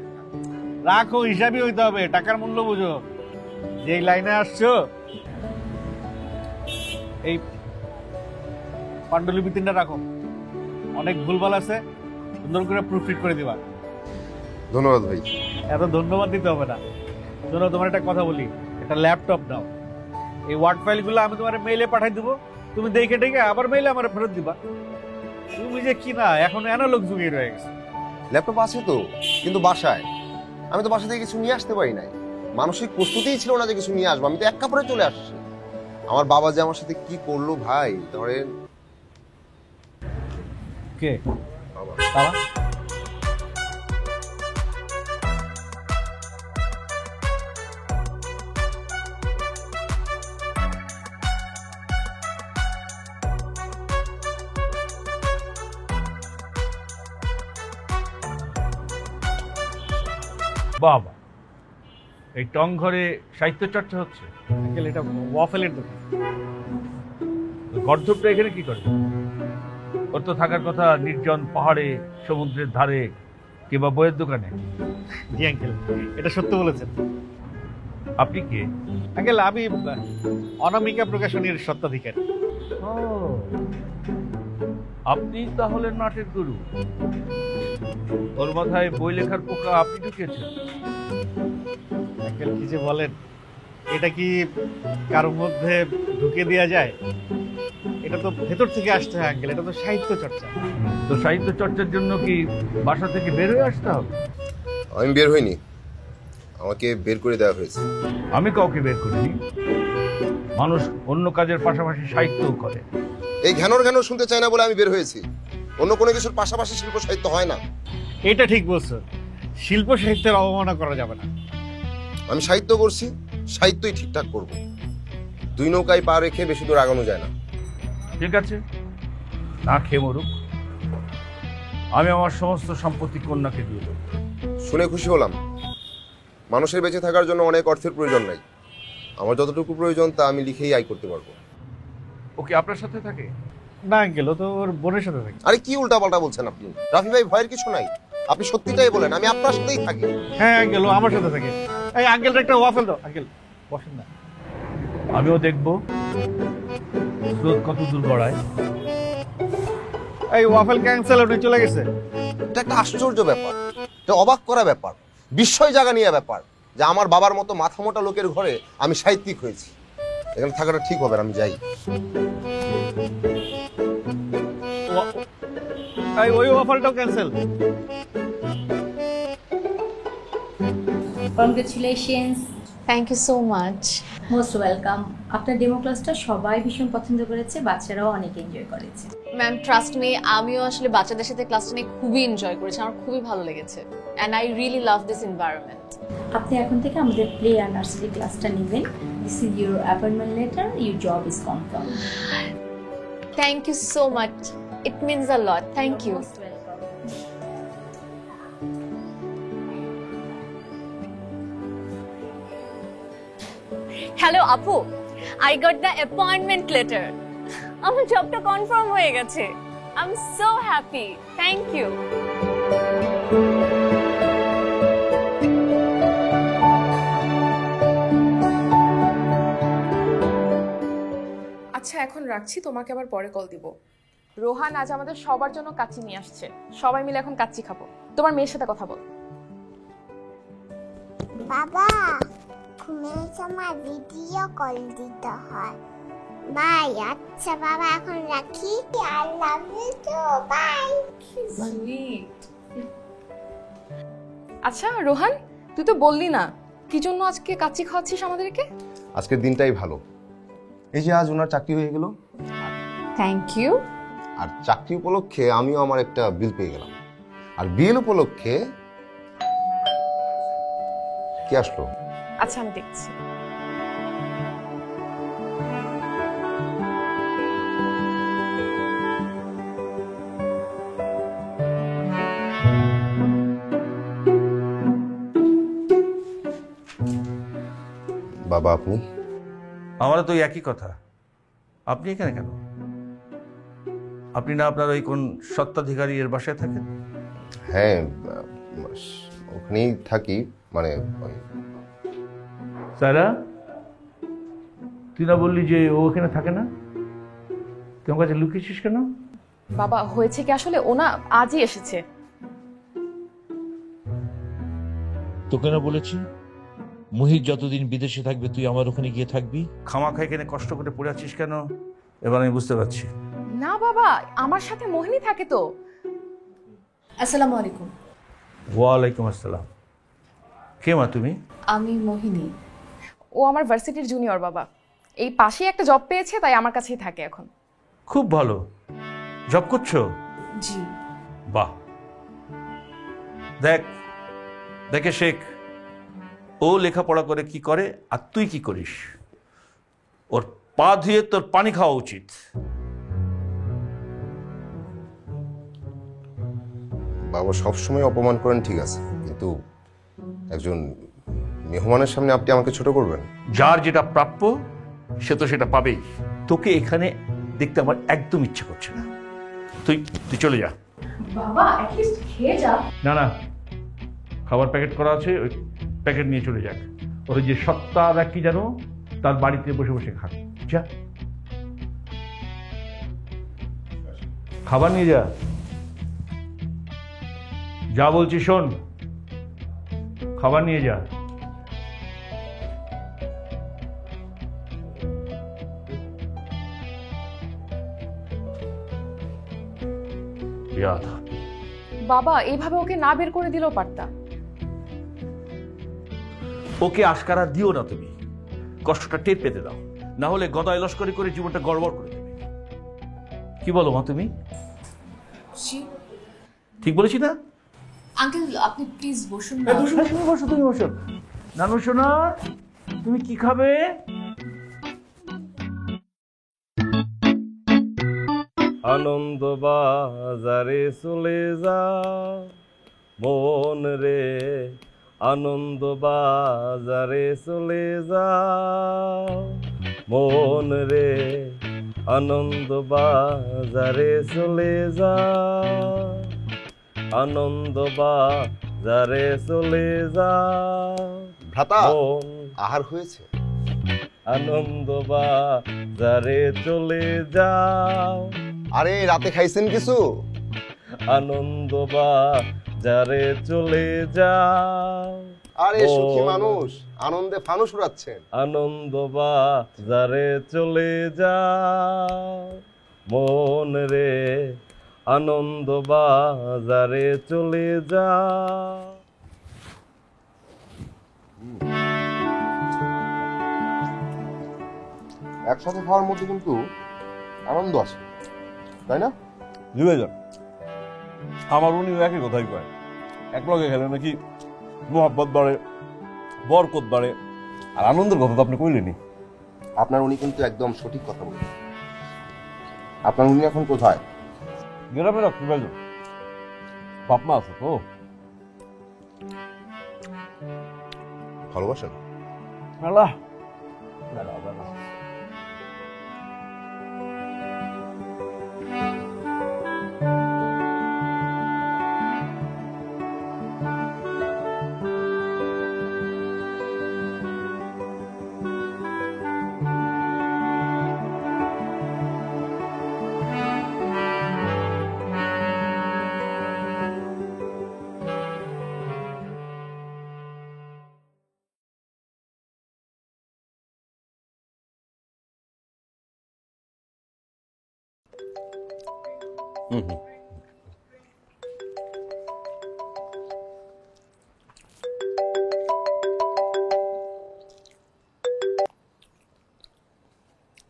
রাখো, হিসাবই হইতে হবে, টাকার মূল্য বুঝো। যেই লাইনে আসছো, এই পাণ্ডুলিপি 3টা রাখো। অনেক ভুলভাল আছে, সুন্দর করে প্রুফরিড করে দিবা। ধন্যবাদ ভাই। এত ধন্যবাদ দিতে হবে না। শোনো, তোমার একটা কথা বলি, একটা ল্যাপটপ দাও। এই ওয়ার্ড ফাইলগুলো আমি তোমার মেইলে পাঠাই দেবো, তুমি দেখে টেকে আবার মেইলে আমার ফেরত দিবা। তুমি যে কি না, এখন অ্যানালগ যুগে রয়ে গেছে। ল্যাপটপ আছে তো, কিন্তু বাসায়। আমি তো বাসা থেকে কিছু নিয়ে আসতে পারি নাই। মানসিক প্রস্তুতিই ছিল না যে কিছু নিয়ে আসবো। আমি তো এক কাপড়ে চলে আসছি। আমার বাবা যে আমার সাথে কি করলো ভাই, ধরেন। কে বাবা? বাবা? বাবা, এই টং ঘরে সাহিত্য চর্চা হচ্ছে? এটা ওয়াফেলের দোকান। গর্ধপটা এখানে কি করে? ওর তো থাকার কথা নির্জন পাহাড়ে, সমুদ্রের ধারে, কিংবা বইয়ের দোকানে। জি আঙ্কেল, এটা সত্য বলেছেন। আপনি কে? আঙ্কেল আমি অনামিকা প্রকাশনীর স্বত্বাধিকারী। ও, আপনি তাহলে নাটের গুরু। ওর মাথায় বই লেখার পোকা আপনি ঢুকিয়েছেন। আঙ্কেল কি যে বলেন, এটা কি কারোর মধ্যে ঢুকে দেওয়া যায়? এটা তো ভেতর থেকে আসতে হয় আঙ্কেল, এটা তো সাহিত্য চর্চা। তো সাহিত্য চর্চার জন্য কি বাসা থেকে বের হয়ে আসতে হবে? আমি বের হইনি, আমাকে বের করে দেওয়া হয়েছে। আমি কাউকে বের করিনি। মানুষ অন্য কাজের পাশাপাশি সাহিত্যও করে। এই ঘ্যানোর ঘ্যানোর শুনতে চাই না বলে আমি বের হয়েছি। অন্য কোনো কিছুর পাশাপাশি শিল্প সাহিত্য হয় না। এটা ঠিক বলছো, শিল্প সাহিত্যের অবমাননা করা যাবে না। আমি সাহিত্য করছি, সাহিত্যই ঠিকঠাক করব। দুই নৌকায় পা রেখে বেশি দূর আগানো যায় না। ঠিক আছে, না খেয়ে মরুক। আমি আমার সমস্ত সম্পত্তি কন্যাকে দিয়ে দেবো। শুনে খুশি হলাম। মানুষের বেঁচে থাকার জন্য অনেক অর্থের প্রয়োজন নাই। আমার যতটুকু প্রয়োজন তা আমি লিখেই আয় করতে পারবো। ওকে আপনার সাথে থাকে? না আঙ্কেল, ও তো ওর বোনের সাথে থাকে। আরে কি উল্টাপাল্টা বলছেন আপনি? রাফি ভাই, ভয়ের কিছু নাই, আপনি সত্যিটাই বলেন। আমি আপনার সাথেই থাকি। হ্যাঁ আঙ্কেল, ও আমার সাথে থাকে। এই আঙ্কেল একটা ওয়াফেল দাও। আঙ্কেল বসেন না। আমিও দেখবো স্রোত কত দূর গড়ায়। এই ওয়াফেল ক্যান্সেল, উনি চলে গেছে। এটা একটা আশ্চর্য ব্যাপার, এটা অবাক করা ব্যাপার, বিস্ময় জাগা নিয়ে ব্যাপার যে আমার বাবার মতো মাথা মোটা লোকের ঘরে আমি সাহিত্যিক হয়েছি। এখানে থাকাটা ঠিক হবে না, আমি যাই। এই ওই ওয়াফেলটাও cancel. Congratulations. Thank you so much. Most welcome. আপনার ডেমো ক্লাসটা সবাই ভীষণ পছন্দ করেছে, বাচ্চারাও অনেক এনজয় করেছে। ম্যাম ট্রাস্ট মি, আমিও আসলে বাচ্চাদের সাথে ক্লাসটা নিয়ে খুবই এনজয় করেছি, আমার খুবই ভালো লেগেছে। And I really love this environment. আপনি এখন থেকে আমাদের প্লে আর নার্সারি ক্লাসটা নেবেন। This is your appointment letter, your job is confirm. Thank you so much, it means a lot. Thank you. Most welcome. Hello আপু, I got the appointment letter. আমার জবটা কনফার্ম হয়ে গেছে। I am so happy. Thank you. আচ্ছা এখন রাখছি, তোমাকে আবার পরে কল দিব। রোহান আজ আমাদের সবার জন্য কাচ্চি নিয়ে আসছে, সবাই মিলে এখন কাচ্চি খাবো। তোমার মেয়ের সাথে কথা বল। বাবা, ঘুমের সময় ভিডিও কল দিতে হয়। বাই। আচ্ছা বাবা, এখন রাখি। I love you too. Bye. আচ্ছা রোহান, তুই তো বললি না কি জন্য আজকে কাচ্চি খাওয়াচ্ছিস আমাদেরকে? আজকের দিনটাই ভালো। এই যে আজ ওনার চাকরি হয়ে গেল, থ্যাংক ইউ। আর চাকরি উপলক্ষে আমিও আমার একটা বিল পেয়ে গেলাম। আর বিল উপলক্ষে কি আসলো? আচ্ছা আমি দেখছি। বাবা আপনি? আমারও তো একই কথা। আপনি এখানে কেন? আপনি না আপনার ওই কোন স্বত্বাধিকারী এর বাসায় থাকেন? হ্যাঁ, ওখানেই থাকি। মানে সারা, তুই না বললি যে ও ওখানে থাকে না? তুই আমার কাছে লুকিয়েছিস কেন? বাবা হয়েছে কি, আসলে ওনা আজই এসেছে। তোকে না বলেছি মুহিত যতদিন বিদেশে থাকবে তুই আমার ওখানে গিয়ে থাকবি? খামাখা এখানে কষ্ট করে পড়ে আছিস কেন এবার আমি বুঝতে পারছি। না বাবা, আমার সাথে মোহিনী থাকে তো। আসসালামু আলাইকুম। ওয়ালাইকুম আসসালাম। কে মা তুমি? আমি মোহিনী। ও আমার ভার্সিটির জুনিয়র বাবা। এই পাশেই একটা জব পেয়েছে, তাই আমার কাছেই থাকে এখন। খুব ভালো। জব করছো? জি। বাহ। দেখে শেখ, ও লেখাপড়া করে কি করে আর তুই কি করিস। ওর পা ধুয়ে তোর পানি খাওয়া উচিত। বাবা সবসময় অপমান করেন ঠিক আছে, কিন্তু একজন মেহমানের সামনে আপনি আমাকে ছোট করবেন? যার যেটা প্রাপ্য সে তো সেটা পাবেই। তোকে এখানে দেখতে আমার একদম ইচ্ছে করছে না। তুই চলে যা। বাবা অ্যাটলিস্ট খেয়ে যা। না, খাবার প্যাকেট করা আছে, ওই প্যাকেট নিয়ে চলে যাক। ওর যে সত্তা কি জানো, তার বাড়িতে বসে বসে খাক। যা, খাবার নিয়ে যা। যা বলছি শোন, খাবার নিয়ে যা। বাবা এইভাবে ওকে না বের করে দিলেও পারতা। ওকে আশকারা দিও না, তুমি কষ্টটা টের পেতে দাও, না হলে গদায় লস্করি করে জীবনটা গড়বড় করে দেবে। কি বলো মা তুমি? ঠিক বলেছি না? আঙ্কেল আপনি প্লিজ বসুন না। তুমি বসো, তুমি বসো। নানু সোনা, তুমি কি খাবে? আনন্দ বাজারে চলে যা মন রে, আনন্দ বাজারে চলে যা মন রে, আনন্দ বাজারে চলে যা, আনন্দ বাজারে চলে যা। ভ্রাতা, মন আহার হয়েছে? আনন্দ বাজারে চলে যাও। আরে রাতে খাইছেন কিছু? আনন্দ বাজারে চলে যাও। আরে সুখী মানুষ, আনন্দে ফানুস উড়াচ্ছেন। আনন্দ বাজারে চলে যাও মন রে, আনন্দ বাজারে চলে যাও। একসাথে খাওয়ার মধ্যে কিন্তু আনন্দ আছে, তাই না? জুড়ে যান, আমার উনিও একই কথাই কয়, এক লগে খেলে নাকি মোহাব্বত বাড়ে, বরকত বাড়ে। আর আনন্দের কথা তো আপনি কইলেনি। আপনার উনি কিন্তু একদম সঠিক কথা বলেন। আপনার উনি এখন কোথায়? গ্রামে রাখতে পারল, বাপ মা আছে তো। ভালোবাসেন? মেলা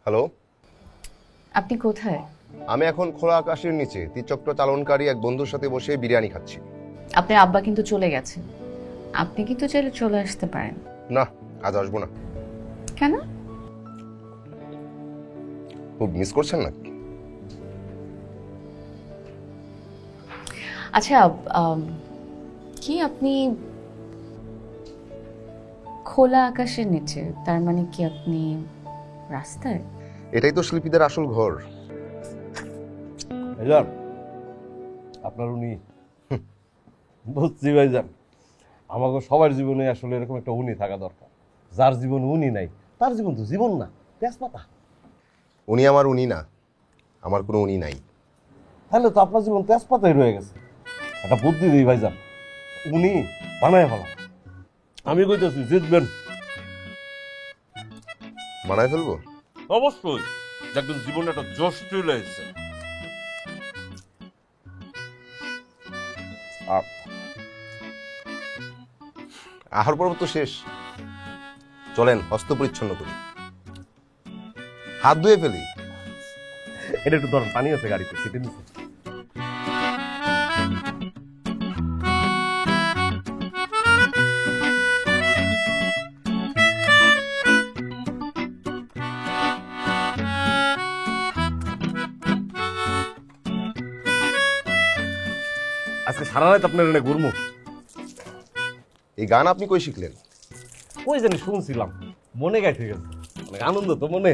হ্যালো, আপনি কোথায়? আমি এখন খোলা আকাশের নিচে তীরচক্র চালনকারী এক বন্ধুর সাথে বসে বিরিয়ানি খাচ্ছি। আপনার আব্বা কিন্তু চলে গেছে, আপনি কিন্তু চাইলে চলে আসতে পারেন। না, আজ আসবো না। কেন? খুব মিস করছেন নাকি? আচ্ছা কি আপনি খোলা আকাশের নিচে, তার মানে কি আপনি রাস্তায়? এটাই তো শিল্পীদের আসল ঘর। ভাইজান, আপনার উনি বুঝছি ভাইজান, আমাকে সবার জীবনে আসলে এরকম একটা উনি থাকা দরকার। যার জীবন উনি নাই, তার জীবন তো জীবন না, তেজপাতা। উনি আমার উনি না, আমার কোনো উনি নাই। তাহলে তো আপনার জীবন তেজপাতাই রয়ে গেছে। একটা বুদ্ধি দিই ভাইজান, উনি বানায় ফেলা। আমি কইতেছি জিতবেন। বানায় ফেলবো? অবশ্যই, দেখবেন জীবনে একটা জোশ চলে এসেছে। আহার পর্ব তো শেষ, চলেন হস্ত পরিচ্ছন্ন করি, হাত ধুয়ে ফেলি। এটা একটু ধরেন, পানি আছে গাড়িতে, সিটে নিচে। আজকে সারা রাত আপনার এনে ঘুরমু। এই গান আপনি কই শিখলেন? ওই জানি শুনছিলাম, মনে গাইতে গেছে। অনেক আনন্দ তো মনে।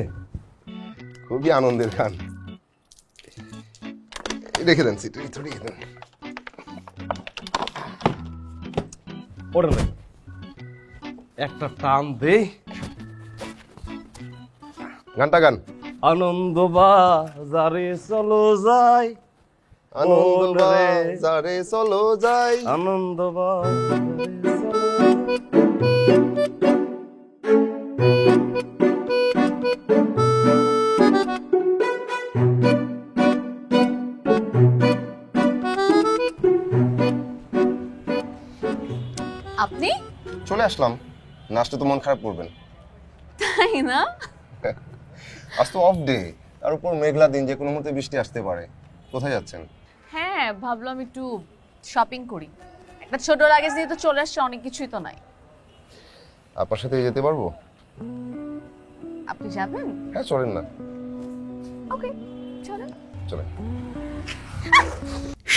খুবই আনন্দের গান। রেখে দেন, সিটে রেখে দেন। ওরে না, একটা টান দেই। গানটা গান। আনন্দ বাজারে চলো যাই, আনন্দ বাজারে চলো যাই, আনন্দ বাজারে চলো। আপনি চলে আসলাম। নাচতে তো মন খারাপ করবেন। তাই না? আজ তো অফ ডে, তার উপর মেঘলা দিন, যে কোনো মুহূর্তে বৃষ্টি আসতে পারে। কোথায় যাচ্ছেন? হ্যাঁ, ভাবলাম একটু শপিং করি। একটা ছোট লাগেজ দিয়ে তো চলে আসছে, অনেক কিছুই তো নাই। আপনার সাথে যেতে পারবো? আপনি যাবেন? হ্যাঁ চলেন না। ওকে, চলেন। চলেন।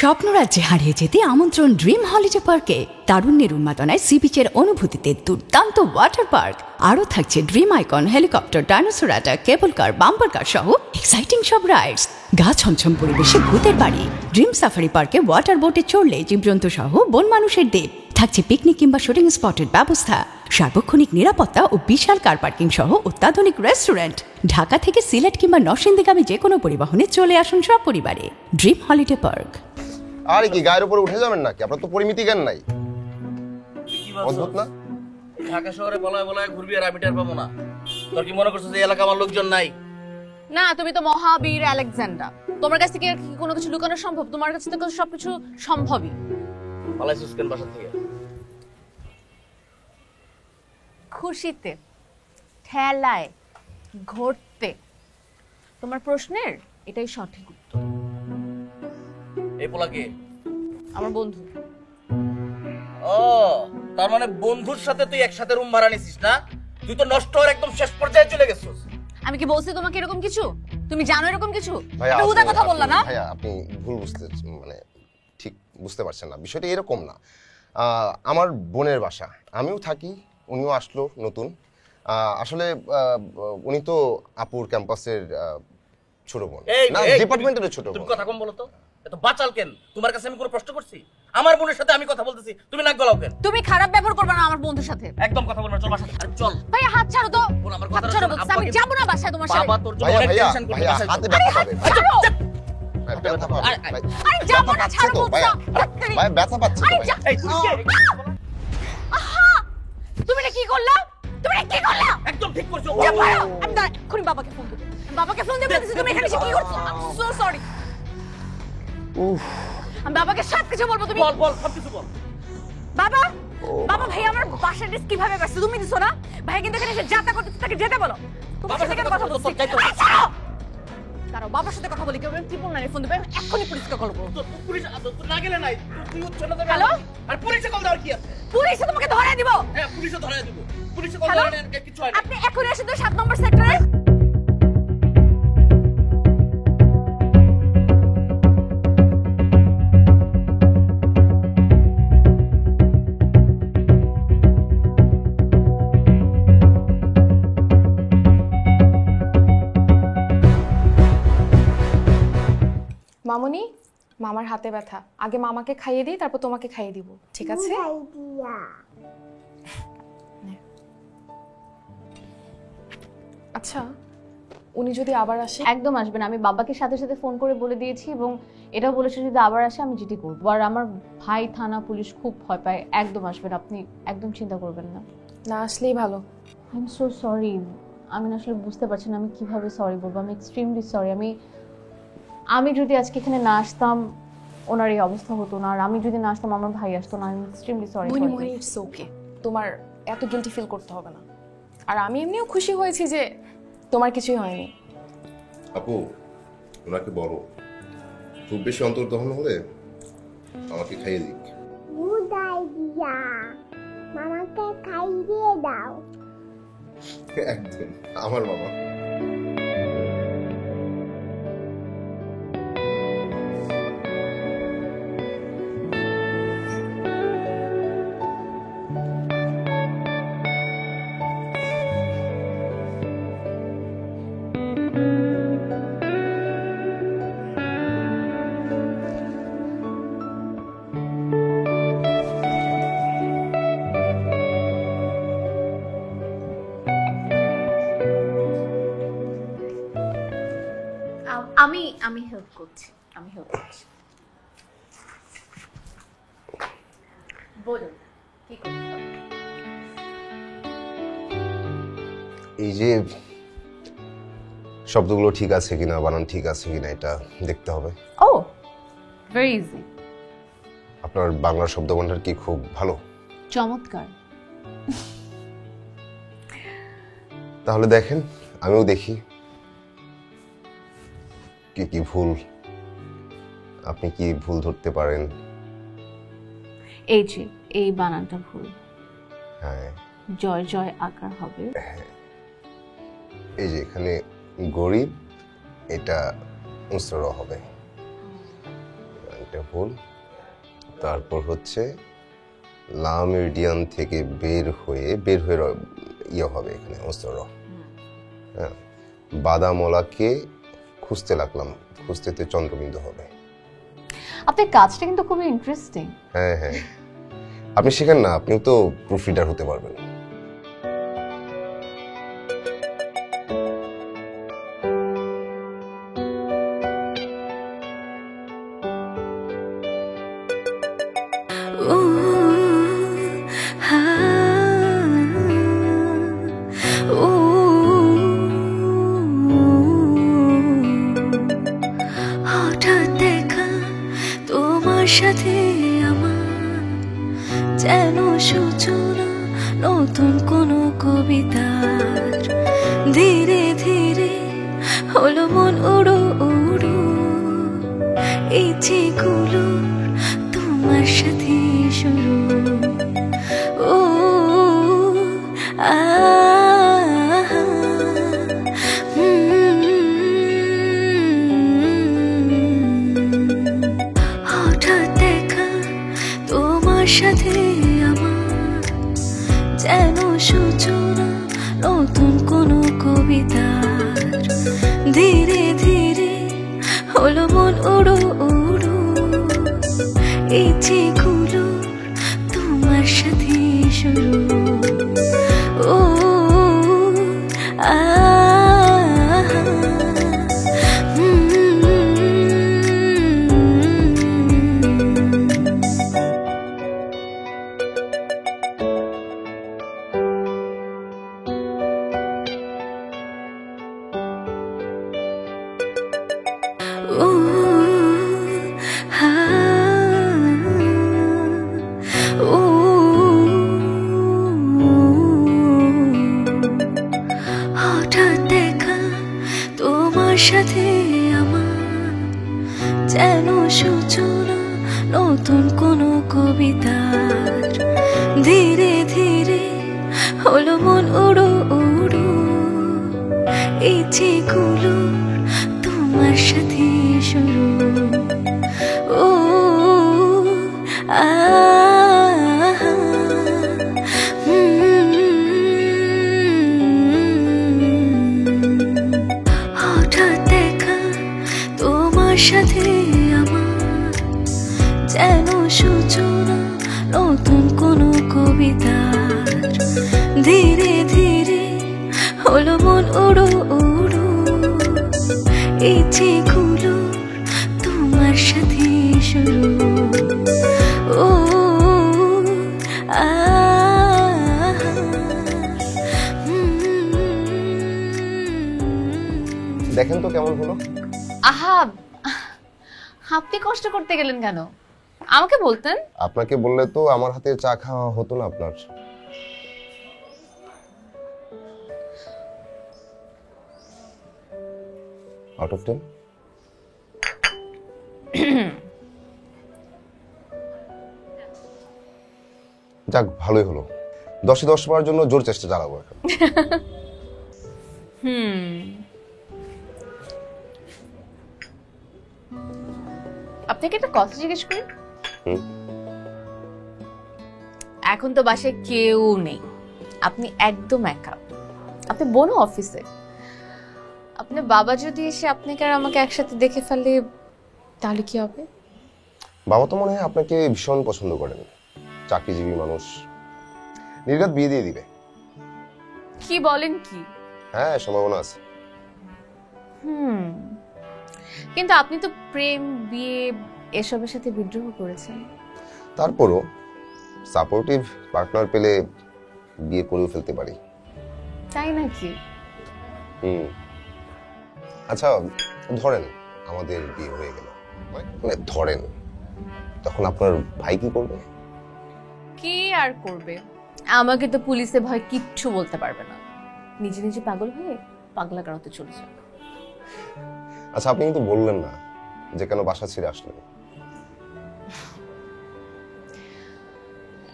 স্বপ্নরাজ্যে হারিয়ে যেতে আমন্ত্রণ ড্রিম হলিডে পার্কে। তারুণ্যের উন্মাদনায় সি বিচের অনুভূতিতে দুর্দান্ত ওয়াটার পার্ক। আরও থাকছে dream icon, helicopter, dinosaur rider, cable car, bumper car সহ এক্সাইটিং সব রাইডস। গা ছমছম পরিবেশে ভূতের বাড়ি। ড্রিম সাফারি পার্কে ওয়াটার বোটে চড়লে জীবজন্তু সহ বন মানুষের দ্বীপ। থাকছে পিকনিক কিংবা শুটিং স্পটের ব্যবস্থা, সার্বক্ষণিক নিরাপত্তা ও বিশাল কার পার্কিং সহ অত্যাধুনিক রেস্টুরেন্ট। ঢাকা থেকে সিলেট কিংবা নরসিংদীগামী যে কোনো পরিবহনে চলে আসুন সব পরিবারে। Dream holiday park. আরে কি গায়ের উপরে উঠে যাবেন নাকি? আপনার তো পরিমিতি জ্ঞান নাই। অদ্ভুত না? ঢাকা শহরে বলায় বলায় ঘুরবি আর আমি টের পাবো না? তোর কি মনে করছিস যে এলাকা আমার লোকজন নাই? না, তুমি তো মহাবীর আলেকজান্ডার। তোমার কাছ থেকে কি কোনো কিছু লুকানো সম্ভব? তোমার কাছে তো সবকিছু সম্ভবই। পালাইছিস কেন বাসা থেকে? খুশিতে, ঠেলায়, ঘুরতে। তোমার প্রশ্নের এটাই সঠিক উত্তর। এই পোলা কে? আমার বন্ধু। ও, তার মানে বন্ধুর সাথে তুই একসাথে রুম ভাড়া নিছিস না? তুই তো নষ্ট হওয়ার একদম শেষ পর্যায়ে চলে গেছিস। আমি কি বলছি তোমাকে এরকম কিছু? তুমি জানো এরকম কিছু? ভাইয়া, এটা উদা কথা বললা না? ভাইয়া আপনি ভুল বুঝতে, মানে ঠিক বুঝতে পারছেন না। বিষয়টা এরকম না। আমার বোনের বাসা, আমিও থাকি, উনিও আসলো নতুন। আসলে উনি তো আপুর ক্যাম্পাসের ছোট বোন, না ডিপার্টমেন্টের ছোট বোন। তুমি কথা কম বলো তো। এত বাচাল কেন? তোমার কাছে আমি কোনো প্রশ্ন করছি? আমার বোনের সাথে আমি কথা বলতেছি, তুমি নাক গলাও কেন? তুমি খারাপ ব্যবহার করবে না আমার বন্ধুর সাথে। একদম কথা বলবে না, চল বাসা। আরে চল। ভাই হাত ছাড়ো তো। বল আমার হাত কথা ছাড়ো শোন। বলছি, আমি যাব না বাসায় তোমার সাথে। বাবা তোর জন্য ভাইয়া অনেক ভাইয়া টেনশন করবে ভাইয়া বাসায়। হাতে ব্যথা পাবে। ছাড়ো। ভাই ব্যথা পাবে। আরে যাব না, ছাড়ো বলছি। ভাই ব্যথা পাচ্ছে তো ভাই। এই তুই কে? আহা! তুমি এটা কি করলা? তুমি এটা কি করলা? একদম ঠিক করছো। আমি দাঁড়া, এক্ষুনি বাবাকে ফোন দেব। বাবাকে ফোন দেব বলতেছি, তুমি এখানে এসে কি করছো? I am so sorry. উফ, আমি বাবাকে সব কিছু বলবো। তুমি বল বল, সব কিছু বল। বাবা, বাবা ভাই আমার বাসার ড্রেস কিভাবে পাইছো? তুমি দিছো না? ভাই কিন্তু এখানে এসে যাতা করতে, তাকে যেতে বলো। তোমার সাথে কেন কথা বলছি? দাঁড়াও, বাবার সাথে কথা বলি। কেউ ট্রিপল নাইনে ফোন দেবে, এক্ষুনি পুলিশকে কল করবো। পুলিশ তো না গেলে নাই, তুই চলে যাবে। হ্যালো? আর পুলিশে কল দেওয়ার কি আছে? পুলিশে তোমাকে ধরে দিব। হ্যাঁ, পুলিশে ধরায় দিব। পুলিশে কল হ্যালো? দেওয়ার কিছু হয় না। আপনি এখনই এসে তো 7 নম্বর সেক্টরে। মামুনি, মামার হাতে ব্যথা, আগে মামাকে খাইয়ে দিই, তারপর তোমাকে খাইয়ে দিব, ঠিক আছে? আচ্ছা, উনি যদি আবার আসে? একদম আসবে না। আমি বাবাকে সাথে সাথে ফোন করে বলে দিয়েছি এবং এটাও বলেছি যদি আবার আসে আমি জিডি করবো। আর আমার ভাই থানা পুলিশ খুব ভয় পায়। একদম আসবেন, আপনি একদম চিন্তা করবেন না। না আসলেই ভালো। I am so sorry. আমি আসলে বুঝতে পারছি না আমি কিভাবে সরি বলবো। আমি এক্সট্রিমলি সরি। আমি যদি আজকে এখানে না আসতাম ওনার এই অবস্থা হতো না, আর আমি যদি না আসতাম আমার ভাই আসতো না। I am extremely sorry. Moni, it's okay, তোমার এত গিল্টি ফিল করতে হবে না। আর আমি এমনিও খুশি হয়েছি যে তোমার কিছুই হয়নি। আপু, ওনাকে বলো খুব বেশি অন্তর্দহন হলে আমাকে খাইয়ে দিক। গুড আইডিয়া, মামাকে খাইয়ে দাও। একদম আমার মামা। আমি হেল্প করছি। বলুন কি করতে হবে? এই যে শব্দগুলো ঠিক আছে কিনা, বানান ঠিক আছে কিনা এটা দেখতে হবে। ও, ভেরি ইজি। আপনার বাংলা শব্দভান্ডার কি খুব ভালো? চমৎকার। তাহলে দেখেন, আমিও দেখি কি কি ভুল আপনি কি ভুল ধরতে পারেন। এই যে এই বানানটা ভুল, হ্যাঁ জয় জয় আকার হবে। এই যে এখানে গরিব, এটা উসর হবে, এটা ভুল। তারপর হচ্ছে লা মেরিডিয়ান থেকে বের হয়ে ইয়ে হবে, এখানে উসর। হ্যাঁ, বাদামলাকে খুঁজতে লাগলাম, খুঁজতেতে চন্দ্রবিন্দু হবে। আপনার কাজটা কিন্তু খুবই ইন্টারেস্টিং। হ্যাঁ হ্যাঁ, আপনি শিখেন না, আপনিও তো প্রুফ রিডার হতে পারবেন। হঠাৎ দেখা তোমার সাথে আমার যেন সূচনা নতুন কোনো কবিতার। ধীরে ধীরে হলো মন উড়ো উড়ো, ইচ্ছেগুলো তোমার সাথে শুরু। ও হঠাৎ দেখা তোমার সাথে আমার যেন সূচনা নতুন কোনো কবিতার। ধীরে ধীরে হলো মন উড়ো উড়ো, ইচ্ছেগুলো তোমার সাথে শুরু। ও হঠাৎ দেখা তোমার সাথে আমার যেন সূচনা নতুন কোনো কবিতার। ধীরে ধীরে হলো মন উড়ো উড়ো, ইচ্ছেগুলো তোমার সাথে শুরু। ও হঠাৎ দেখা তোমার সাথে আমার যেন সূচনা নতুন কোনো কবিতার। ধীরে ধীরে হলো মন উড়ো উড়ো, ইচ্ছেগুলো তোমার সাথে শুরু। ও দেখেন তো কেমন হলো। আহা, আপনি কষ্ট করতে গেলেন কেন? আমাকে বলতেন। আপনাকে বললে তো আমার হাতে চা খাওয়া হতো না আপনার। Out of 10? যাক, ভালোই হলো। 10-এ 10 পাওয়ার জন্য জোর চেষ্টা চালাবো এখন। আপনাকে একটা কথা জিজ্ঞেস করি। এখন তো বাসায় কেউ নেই, আপনি একদম একা, আপনি বোনও অফিসে। আপনার বাবা যদি এসে আপনাকে আর আমাকে একসাথে দেখে ফেলে তাহলে কি হবে? বাবা তো মনে হয় আপনাকে ভীষণ পছন্দ করেন, চাকরিজীবী মানুষ, নির্ঘাত বিয়ে দিয়ে দিবে। কি বলেন কি? হ্যাঁ, সম্ভাবনা আছে। কিন্তু আপনি তো প্রেম, বিয়ে এসবের সাথে বিদ্রোহ করেছেন। তারপরও সাপোর্টিভ পার্টনার পেলে বিয়ে করেও ফেলতে পারি। তাই নাকি? আচ্ছা, ধরেন আমাদের বিয়ে হয়ে গেল, মানে ধরেন, তখন আপনার ভাই কি করবে? কি আর করবে, আমাকে তো পুলিশে ভয় কিচ্ছু বলতে পারবে না। নিজে নিজে পাগল হয়ে পাগলা গারোতে চলে যাও। আচ্ছা, আপনি কিন্তু বললেন না যে কেন বাসা ছেড়ে আসলেন।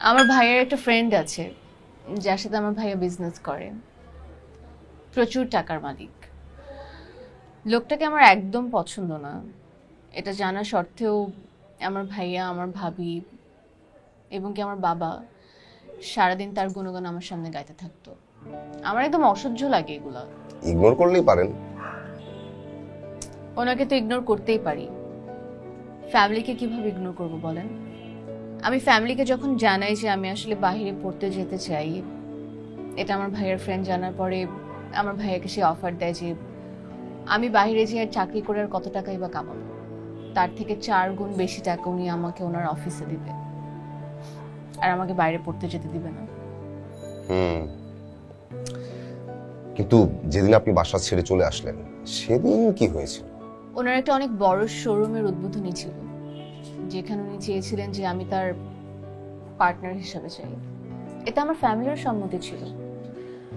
আমার ভাইয়ের একটা ফ্রেন্ড আছে যার সাথে আমার ভাইয়া বিজনেস করে, প্রচুর টাকার মালিক। লোকটাকে আমার একদম পছন্দ না, এটা জানা সত্ত্বেও আমার ভাইয়া, আমার ভাবি এবং কি আমার বাবা সারাদিন তার গুণগান আমার সামনে গাইতে থাকতো। আমার একদম অসহ্য লাগে এগুলা। ইগনোর করলেই পারেন। ওনাকে তো ইগনোর করতেই পারি, ফ্যামিলিকে কিভাবে ইগনোর করব বলেন? আমি ফ্যামিলিকে যখন জানাই যে আমি আসলে বাইরে পড়তে যেতে চাই, এটা আমার ভাইয়ের ফ্রেন্ড জানার পরে আমার ভাইয়াকে সে অফার দেয় যে আমি বাইরে যেয়ে চাকরি করে আর কত টাকাই বা কামাবো, তার থেকে 4 গুণ বেশি টাকা উনি আমাকে ওনার অফিসে দিবে, আর আমাকে বাইরে পড়তে যেতে দিবে না। কিন্তু যেদিন আপনি বাসা ছেড়ে চলে আসলেন সেদিন কি হয়েছিল? ওনার একটা অনেক বড় শোরুমের উদ্বোধনী ছিল, যেখানে উনি চেয়েছিলেন যে আমি তার পার্টনার হিসেবে চাই। এটা আমার ফ্যামিলির সম্মতি ছিল।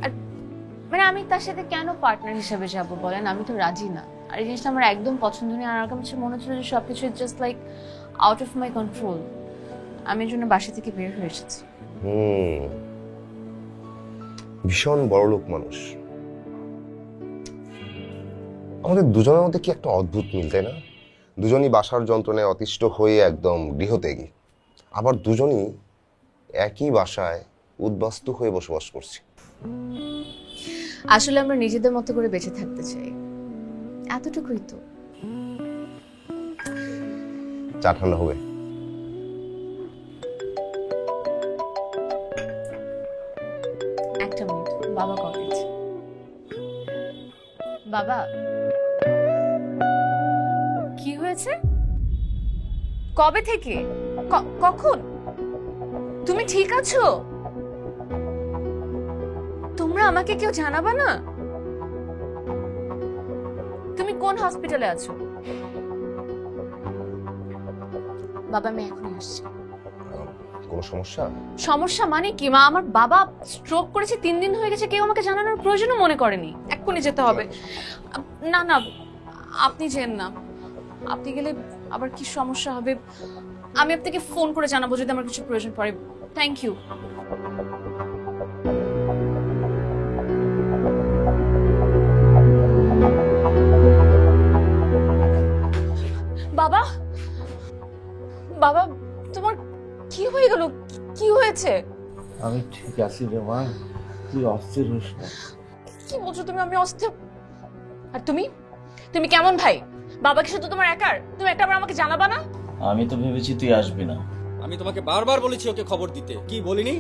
আর মানে আমি তার সাথে কেন পার্টনার হিসেবে যাব বলেন? আমি তো রাজি না। আর এই জিনিসটা আমার একদম পছন্দ নেই। আর আমার কাছে মনে হচ্ছিল যে সবকিছু just like out of my control. আমি এর জন্য বাসা থেকে বের হয়ে এসেছি। ভীষণ বড় লোক মানুষ। আমাদের দুজনের মধ্যে কি একটা অদ্ভুত মিল, তাই না? দুজনই বাসার যন্ত্রণায় অতিষ্ঠ হয়ে একদম গৃহত্যাগী, আবার দুজনই একই বাসায় উদ্বাস্তু হয়ে বসবাস করছি। আসলে আমরা নিজেদের মতো করে বেঁচে থাকতে চাই, এতটুকুই তো। চা ঠান্ডা হবে? একটা মিনিট, বাবা কল দিচ্ছে। বাবা, কি হয়েছে? কবে থেকে? কখন? তুমি ঠিক আছো? তোমরা আমাকে কেউ জানাবা না? তুমি কোন হসপিটালে আছো? বাবা, আমি এখনই আসছি। কোনো সমস্যা? সমস্যা মানে কি মা? আমার বাবা স্ট্রোক করেছে, 3 দিন হয়ে গেছে, কেউ আমাকে জানানোর প্রয়োজনও মনে করেনি। এক্ষুনি যেতে হবে। না না, আপনি যেন না। আপনি গেলে আবার কি সমস্যা হবে? আমি আপনাকে ফোন করে জানাবো যদি আমার কিছু প্রয়োজন পড়ে। Thank you. বাবা, বাবা, তোমার কি হয়ে গেল? কি হয়েছে? আমি ঠিক আছি রে মা, তুই অস্থির হোস না। কি বলছো তুমি? আমি অস্থির? আর তুমি তুমি কেমন ভাই? বাবাকে শুধু তোমার একার? তুমি একটা আবার আমাকে জানাবা না? আমি তো ভেবেছি তুই আসবি না। আমি তোমাকে বারবার বলেছি ওকে খবর দিতে, কি বলিনি?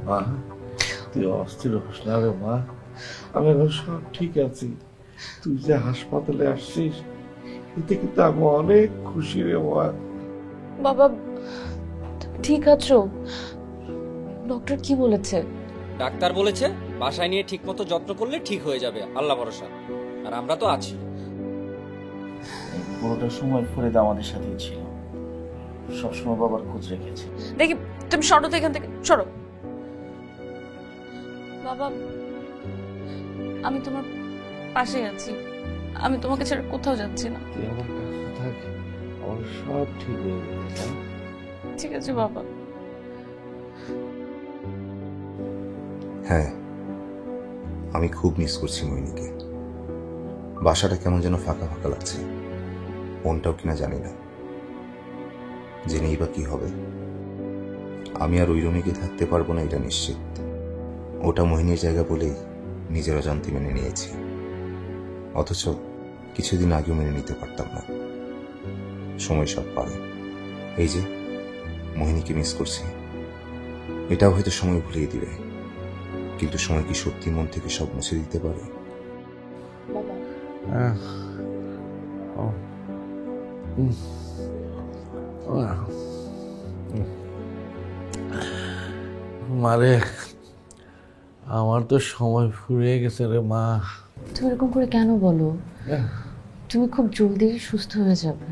মা, তুই অস্থির হোস না রে মা, আমি এখন সব ঠিক আছি। তুই যে হাসপাতালে আসছিস এতে কিন্তু আমি অনেক খুশি রে মা। বাবা, তুমি ঠিক আছো? ডক্টর কি বলেছে? ডাক্তার বলেছে বাসায় নিয়ে ঠিকমতো যত্ন করলে ঠিক হয়ে যাবে, আল্লাহ ভরসা। আর আমরা তো আছি। পুরোটা সময় ফরিদা আমাদের সাথেই ছিল, সবসময় বাবার খোঁজ রেখেছে। দেখি, তুমি সরো তো এখান থেকে, সরো। বাবা, আমি তোমার পাশে আছি, আমি তোমাকে ছেড়ে কোথাও যাচ্ছি না। তুই আমার কাছে থাক, আমার সব ঠিক হয়ে যাবে। ঠিক আছে বাবা। হ্যাঁ, আমি খুব মিস করছি মোহিনীকে। বাসাটা কেমন যেন ফাঁকা ফাঁকা লাগছে, মনটাও কিনা জানি না। জেনেই বা কি হবে? আমি আর ওই রুমে গিয়ে থাকতে পারবো না এটা নিশ্চিত। ওটা মোহিনীর জায়গা বলেই নিজের অজান্তে মেনে নিয়েছি, অথচ কিছুদিন আগেও মেনে নিতে পারতাম না। সময় সব পারে। এই যে মোহিনীকে মিস করছি, এটাও হয়তো সময় ভুলিয়ে দিবে, কিন্তু সময় কি সত্যি মন থেকে সব মুছে দিতে পারে? মারে, আমার তো সময় ফুরিয়ে গেছে রে মা। তুমি এরকম করে কেন বলো? তুমি খুব জলদি সুস্থ হয়ে যাবে।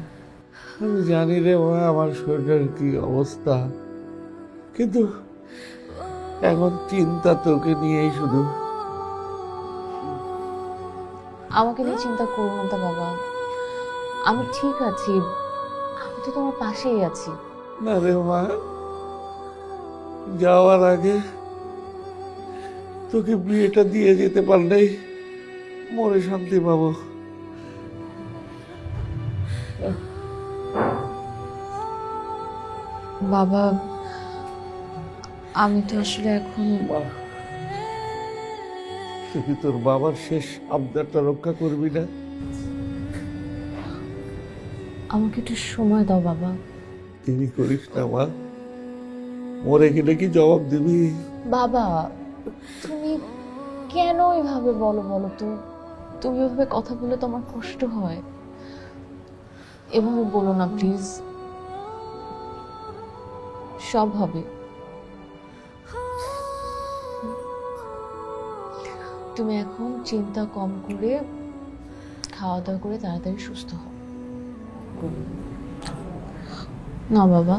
আমি জানি রে মা আমার শরীরের কি অবস্থা, কিন্তু এখন চিন্তা তোকে নিয়েই শুধু। আমাকে নিয়ে চিন্তা করো না তা বাবা, আমি ঠিক আছি, আমি তো তোমার পাশেই আছি। না রে মা, যাওয়ার আগে তোকে বিয়েটা দিয়ে যেতে পারলেই মরে শান্তি পাবো। বাবা, আমি তো আসলে এখন তুই তোর বাবার শেষ আবদারটা রক্ষা করবি না? আমাকে একটু সময় দাও বাবা। তিনি করিস না মা, মরে গেলে কি জবাব দিবি? বাবা, তুমি কেন এভাবে বলো বলো তো? তুমি এভাবে কথা বলে তো আমার কষ্ট হয়। এভাবে বলো না প্লিজ। সব হবে। তুমি এখন চিন্তা কম করে খাওয়া দাওয়া করে তাড়াতাড়ি সুস্থ হও না বাবা।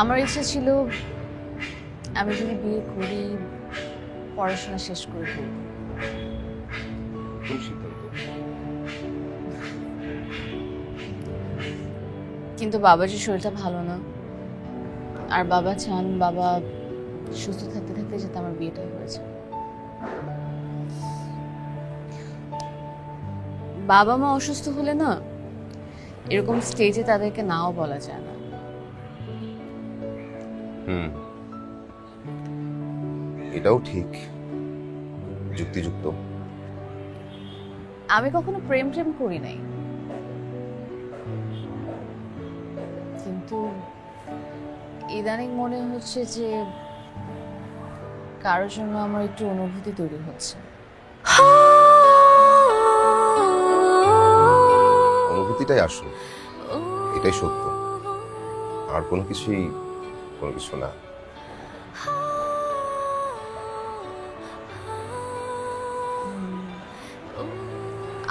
আমার ইচ্ছা ছিল আমি যদি বিয়ে করি পড়াশোনা শেষ করে করব। কিন্তু বাবার যে শরীরটা ভালো না, আর বাবা চান বাবা সুস্থ থাকতে থাকতে যাতে আমার বিয়েটা হয়েছে। বাবা মা অসুস্থ হলে না এরকম স্টেজে তাদেরকে নাও বলা যায় না। এটাও ঠিক, যুক্তিযুক্ত। আমি কখনো প্রেম করি নাই, কিন্তু ইদানিং মনে হচ্ছে যে কারোর জন্য আমার একটু অনুভূতি তৈরি হচ্ছে। অনুভূতিটাই আসল, এটাই সত্য, আর কোনো কিছুই কোনো কিছু না।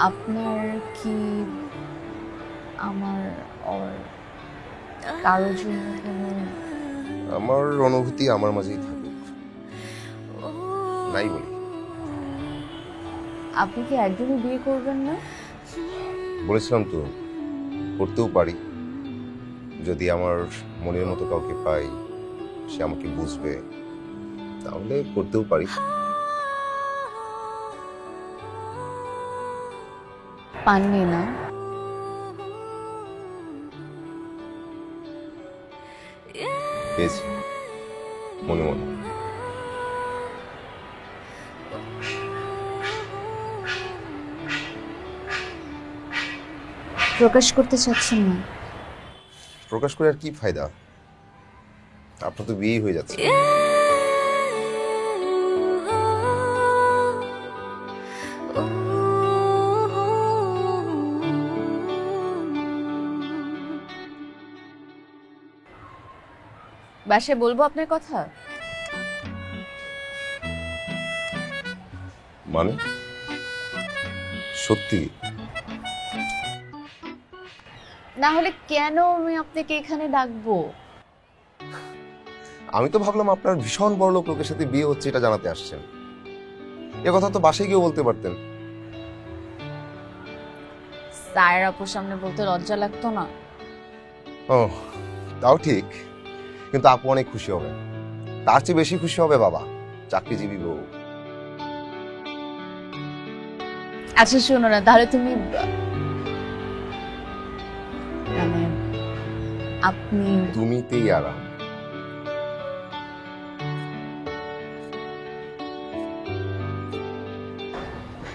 আপনার কি আমার কারোর জন্য কোনো? আমার অনুভূতি আমার মাঝেই থাকুক, নাই বলি। আপনি কি একদমই বিয়ে করবেন না? বলেছিলাম তো, করতেও পারি যদি আমার মনের মতো কাউকে পাই, সে আমাকে বুঝবে, তাহলে করতেও পারি। পাননি না? পেয়েছি, মনে মনে। প্রকাশ করতে চাচ্ছেন না? প্রকাশ করে আর কি ফায়দা? আপনার তো বিয়ে হয়ে যাচ্ছে। বাসায় বলবো আপনার কথা? মানে সত্যি? না হলে কেন আমি আপনাকে এখানে ডাকবো? আমি তো ভাবলাম আপনার ভীষণ বড় লোকের সাথে বিয়ে হচ্ছে এটা জানাতে আসছেন। এ কথা তো বাসায় গিয়ে বলতে পারতেন। স্যার আপুর সামনে বলতে লজ্জা লাগতো না? ও তাও ঠিক, কিন্তু আপু অনেক খুশি হবে। তার চেয়ে বেশি খুশি হবে বাবা, চাকরিজীবী বউ। আচ্ছা শোনো না, তাহলে তুমি মানে আপনি তুমিতেই আরাম।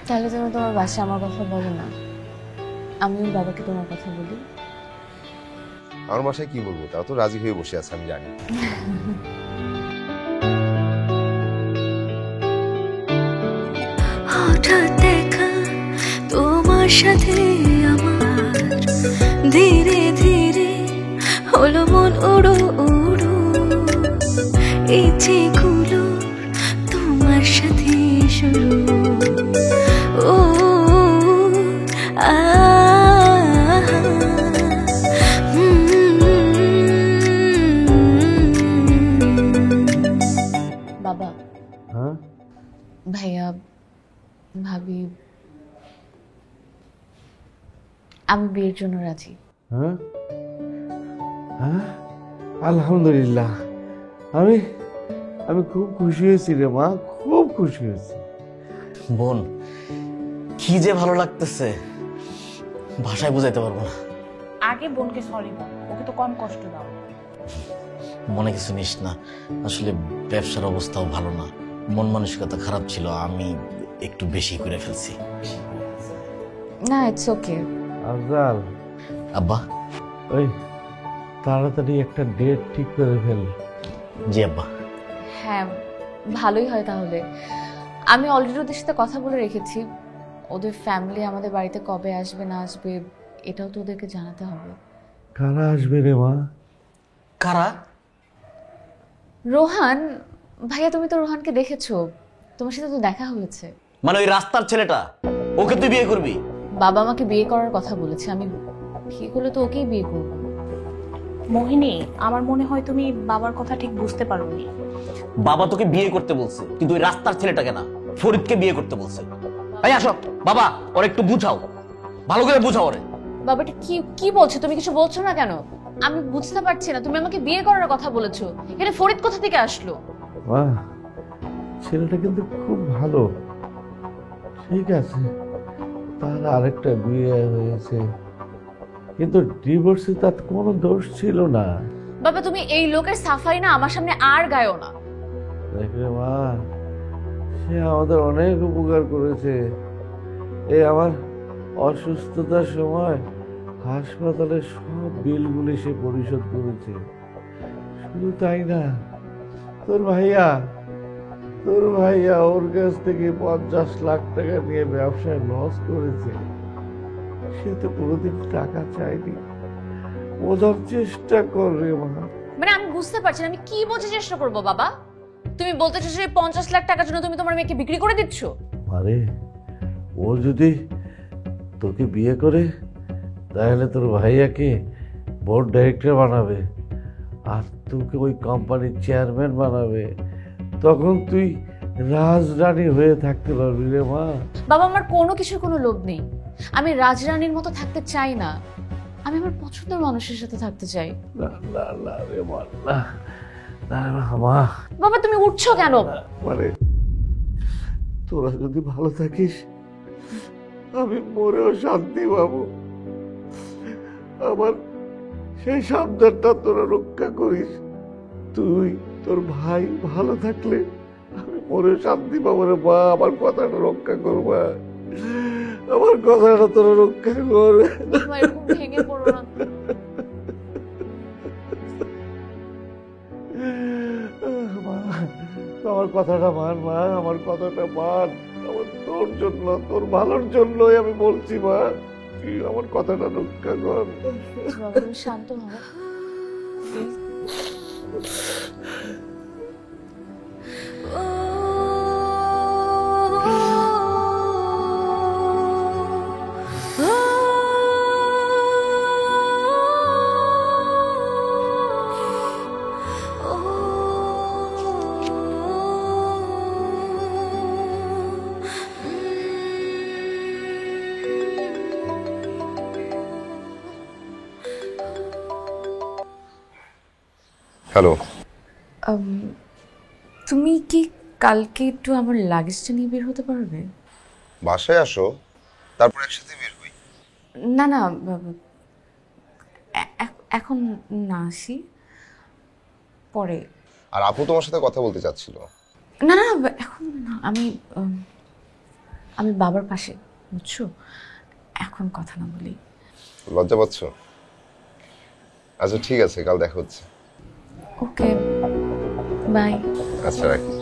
তাহলে তুমি তোমার বাসায় আমার কথা বলো না, আমি বাবাকে তোমার কথা বলি। আমার বাসায় কি বলবো, তারা তো রাজি হয়ে বসে আছে, আমি জানি। হঠাৎ দেখা তোমার সাথে আমার, ধীরে ধীরে হলো মন উড়ো উড়ো, ইচ্ছেগুলো তোমার সাথে শুরু ও বাবা, হ্যাঁ ভাইয়া, ভাবি, আমি বিয়ের জন্য রাজি। হ্যাঁ হ্যাঁ আলহামদুলিল্লাহ। আমি আমি খুব খুশি হয়েছি রে মা, খুব খুশি হয়েছি। বোন, কি যে ভালো লাগতেছে ভাষায় বোঝাইতে পারবো না। আগে বোনকে সরি বল, ওকে তো কম কষ্ট দাও। মনে কিছু নিস না, আসলে ব্যবসার অবস্থাও ভালো না, মন মানসিকতা খারাপ ছিল, আমি একটু বেশি করে ফেলছি। না, ইটস ওকে। আফজাল, আব্বা। ওই তাড়াতাড়ি একটা ডেট ঠিক করে ফেল। জি আব্বা। হ্যাঁ, ভালোই হয় তাহলে। আমি অলরেডি ওদের সাথে কথা বলে রেখেছি, ওদের ফ্যামিলি আমাদের বাড়িতে কবে আসবে না আসবে এটাও তো ওদেরকে জানাতে হবে। কারা আসবে রে মা? কারা? রোহান ভাইয়া, তুমি তো রোহানকে দেখেছো, তোমার সাথে তো দেখা হয়েছে। মানে ওই রাস্তার ছেলেটা, ওকে তুই বিয়ে করবি? বাবা আমাকে বিয়ে করার কথা বলেছে, আমি বিয়ে করলে তো ওকেই বিয়ে করব। মোহিনী, আমার মনে হয় তুমি বাবার কথা ঠিক বুঝতে পারোনি। বাবা তোকে বিয়ে করতে বলছে, কিন্তু ওই রাস্তার ছেলেটাকে না, ফরিদকে বিয়ে করতে বলছে। এই আসো বাবা, ওর একটু বুঝাও, ভালো করে বুঝাও ওরে। বাবা, এটা কি কি বলছো তুমি? কিছু বলছো না কেন? আমি বুঝতে পারছি না। তুমি আমাকে বিয়ে করার কথা বলেছো, এখানে ফরিদ কোথা থেকে আসলো? মা, ছেলেটা কিন্তু খুব ভালো, ঠিক আছে, তার আরেকটা বিয়ে হয়েছে, কিন্তু ডিভোর্সে তার কোনো দোষ ছিল না। বাবা, তুমি এই লোকের সাফাই না আমার সামনে আর গায়ো না। দেখলে মা, সে আমাদের অনেক উপকার করেছে। এই আমার অসুস্থতার সময় হাসপাতালের সব বিলগুলি সে পরিশোধ করেছে। শুধু তাই না, তোর ভাইয়া ওর কাছ থেকে 50 লাখ টাকা নিয়ে ব্যবসায় লস করেছে। সে তো কোনোদিন টাকা চায়নি। বোঝার চেষ্টা কর রে মা। মানে আমি বুঝতে পারছি না, আমি কি বোঝার চেষ্টা করবো বাবা? তুমি বলতে চাইছো যে 50 লাখ টাকার জন্য তুমি তোমার মেয়েকে বিক্রি করে দিচ্ছ? আরে, ও যদি তোকে বিয়ে করে তাহলে তোর ভাইয়াকে বোর্ড ডাইরেক্টর বানাবে, আর তোকে ওই কোম্পানির চেয়ারম্যান বানাবে। তখন তুই রাজরানী হয়ে থাকতে পারবি রে মা। বাবা, আমার কোনো কিছুর কোনো লোভ নেই। আমি রাজরানীর মতো থাকতে চাই না, আমি আমার পছন্দের মানুষের সাথে থাকতে চাই। না না না রে মা, না না মা। বাবা, তুমি উঠছো কেন? মানে তোরা যদি ভালো থাকিস, আমি মরেও শান্তি পাবো। আমার সেই সাবধানটা তোরা রক্ষা করিস। তুই তোর ভাই ভালো থাকলে আমি মরেও শান্তি পাবো রে মা। আমার কথাটা রক্ষা করবা, আমার কথাটা তোরা রক্ষা কর। ভেঙে পড়ো না। আমার কথাটা মান মা, আমার কথাটা মান। আমার তোর জন্য, তোর ভালোর জন্যই আমি বলছি মা, তুই আমার কথাটা রক্ষা কর। তুমি শান্ত হও। হ্যালো, তুমি কি কালকে একটু আমার লাগেজটা নিয়ে বের হতে পারবে? বাসায় আসো, তারপর একসাথে বের হই। না না, এখন না, আসি পরে। আর আপু তোমার সাথে কথা বলতে চাচ্ছিল। না না, এখন না, আমি বাবার পাশে, বুঝছো, এখন কথা না বলি। লজ্জা পাচ্ছ? আচ্ছা ঠিক আছে, কাল দেখা হচ্ছে। ওকে, বাই। আচ্ছা, রাখি।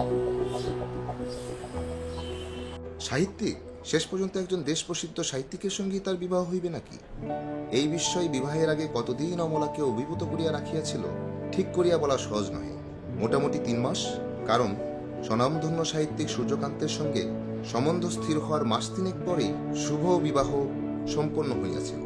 সাহিত্যিক শেষ পর্যন্ত একজন দেশ প্রসিদ্ধ সাহিত্যিকের সঙ্গে তার বিবাহ হইবে নাকি? এই বিষয়ে বিবাহের আগে কতদিন অমলাকে অভিভূত করিয়া রাখিয়াছিল ঠিক করিয়া বলা সহজ নহে। মোটামুটি 3 মাস, কারণ স্বনামধন্য সাহিত্যিক সূর্যকান্তের সঙ্গে সম্বন্ধ স্থির হওয়ার মাস তিনেক পরেই শুভ বিবাহ সম্পন্ন হইয়াছে।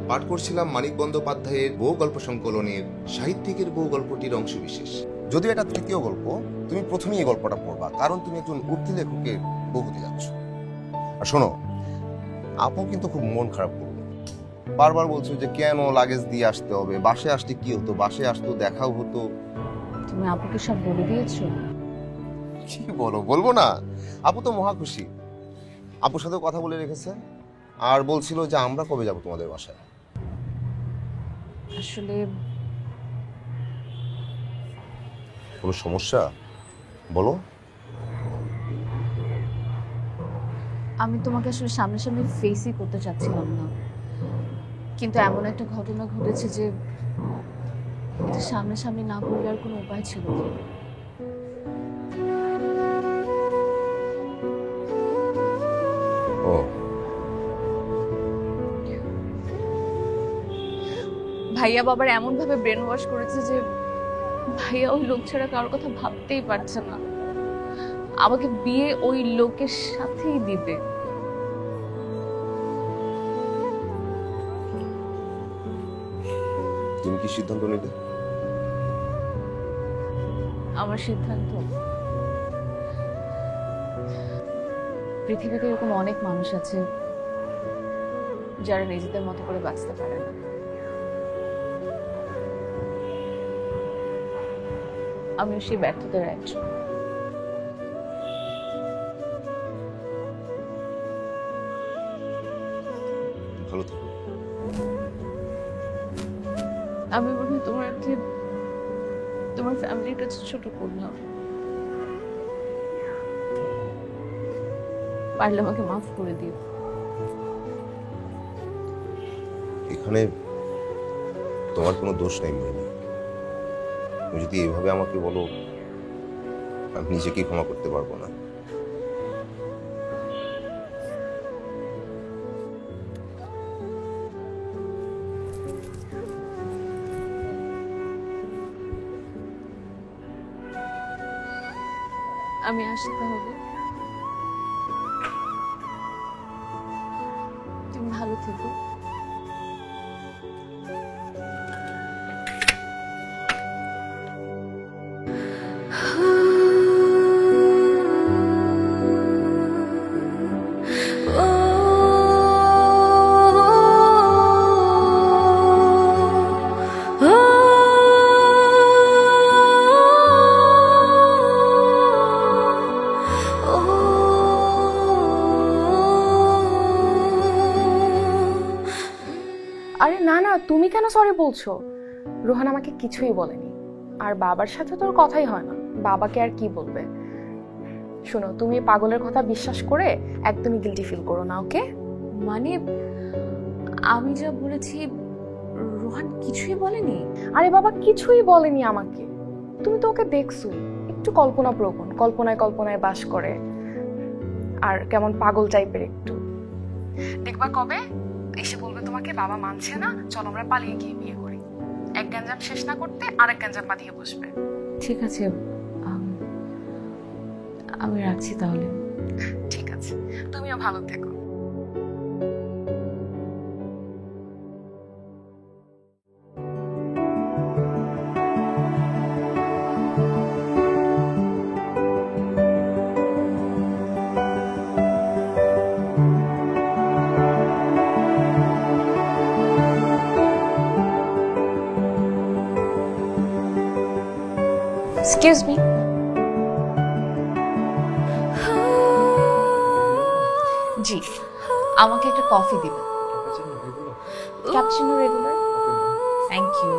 পাঠ করছিলাম মানিক বন্দ্যোপাধ্যায়ের বউ গল্প সংকলনের সাহিত্যিকের বউ গল্পটির অংশবিশেষ। যদিও এটা তৃতীয় গল্প, তুমি প্রথমেই এই গল্পটা পড়বা, কারণ তুমি একজন উঠতি লেখকের বউ হতে যাচ্ছ। আর শোনো, আপু কিন্তু খুব মন খারাপ করবে, বারবার বলছো যে কেন লাগেজ দিয়ে আসতে হবে, বাসে আসতে কি হতো, বাসে আসতো দেখাও হতো। তুমি আপুকে সব বলে দিয়েছো? কি বলো, বলবো না? আপু তো মহা খুশি, আপুর সাথে কথা বলে রেখেছে, আর বলছিল যে আমরা কবে যাব তোমাদের বাসায়। আসলে কোনো সমস্যা বলো। আমি তোমাকে আসলে সামনাসামনি ফেসই করতে চাচ্ছিলাম না, কিন্তু এমন একটা ঘটনা ঘটেছে যে এটা সামনাসামনি না বললে আর কোনো উপায় ছিল না। ও ভাইয়া বাবার এমন ভাবে ব্রেন ওয়াশ করেছে যে ভাইয়া ওই লোক ছাড়া কারোর কথা ভাবতেই পারছে না, আমাকে বিয়ে ওই লোকের সাথেই দিবে। তুমি কি সিদ্ধান্ত নিলে? আমার সিদ্ধান্ত, পৃথিবীতে এরকম অনেক মানুষ আছে যারা নিজেদের মতো করে বাঁচতে পারে না। আমি সেই ব্যর্থতার একজন। ভালো থাকো। আমি মনে হয় তোমার ফ্যামিলিটা ছোট করলাম, পারলে আমাকে মাফ করে দিও। এখানে তোমার কোনো দোষ নেই মেয়ে, তুমি যদি এইভাবে আমাকে বলো আমি নিজেকেই ক্ষমা করতে পারবো না। আমি আসি তাহলে, তুমি ভালো থেকো। আরে না না, তুমি কেন সরি বলছো? রোহান আমাকে কিছুই বলেনি, আর বাবার সাথে তোর কথাই হয় না, বাবাকে আর কি বলবে। শোনো, তুমি পাগলের কথা বিশ্বাস করে একদমই গিল্টি ফিল করো না, ওকে? মানে আমি যা বলেছি রোহান কিছুই বলেনি? আরে বাবা কিছুই বলেনি আমাকে, তুমি তো ওকে দেখছো, একটু কল্পনা প্রবণ, কল্পনায় কল্পনায় বাস করে, আর কেমন পাগল টাইপের একটু। দেখবা কবে এসে বলবে তোমাকে বাবা মানছে না, চলো আমরা পালিয়ে গিয়ে বিয়ে করি। এক গ্যাঞ্জাম শেষ না করতে আরেক গ্যাঞ্জাম বাঁধিয়ে বসবে। ঠিক আছে, আমি রাখছি তাহলে। ঠিক আছে, তুমিও ভালো থেকো। এক্সকিউজ মি, জি আমাকে একটা কফি দিবেন। Cappuccino regular. Thank you.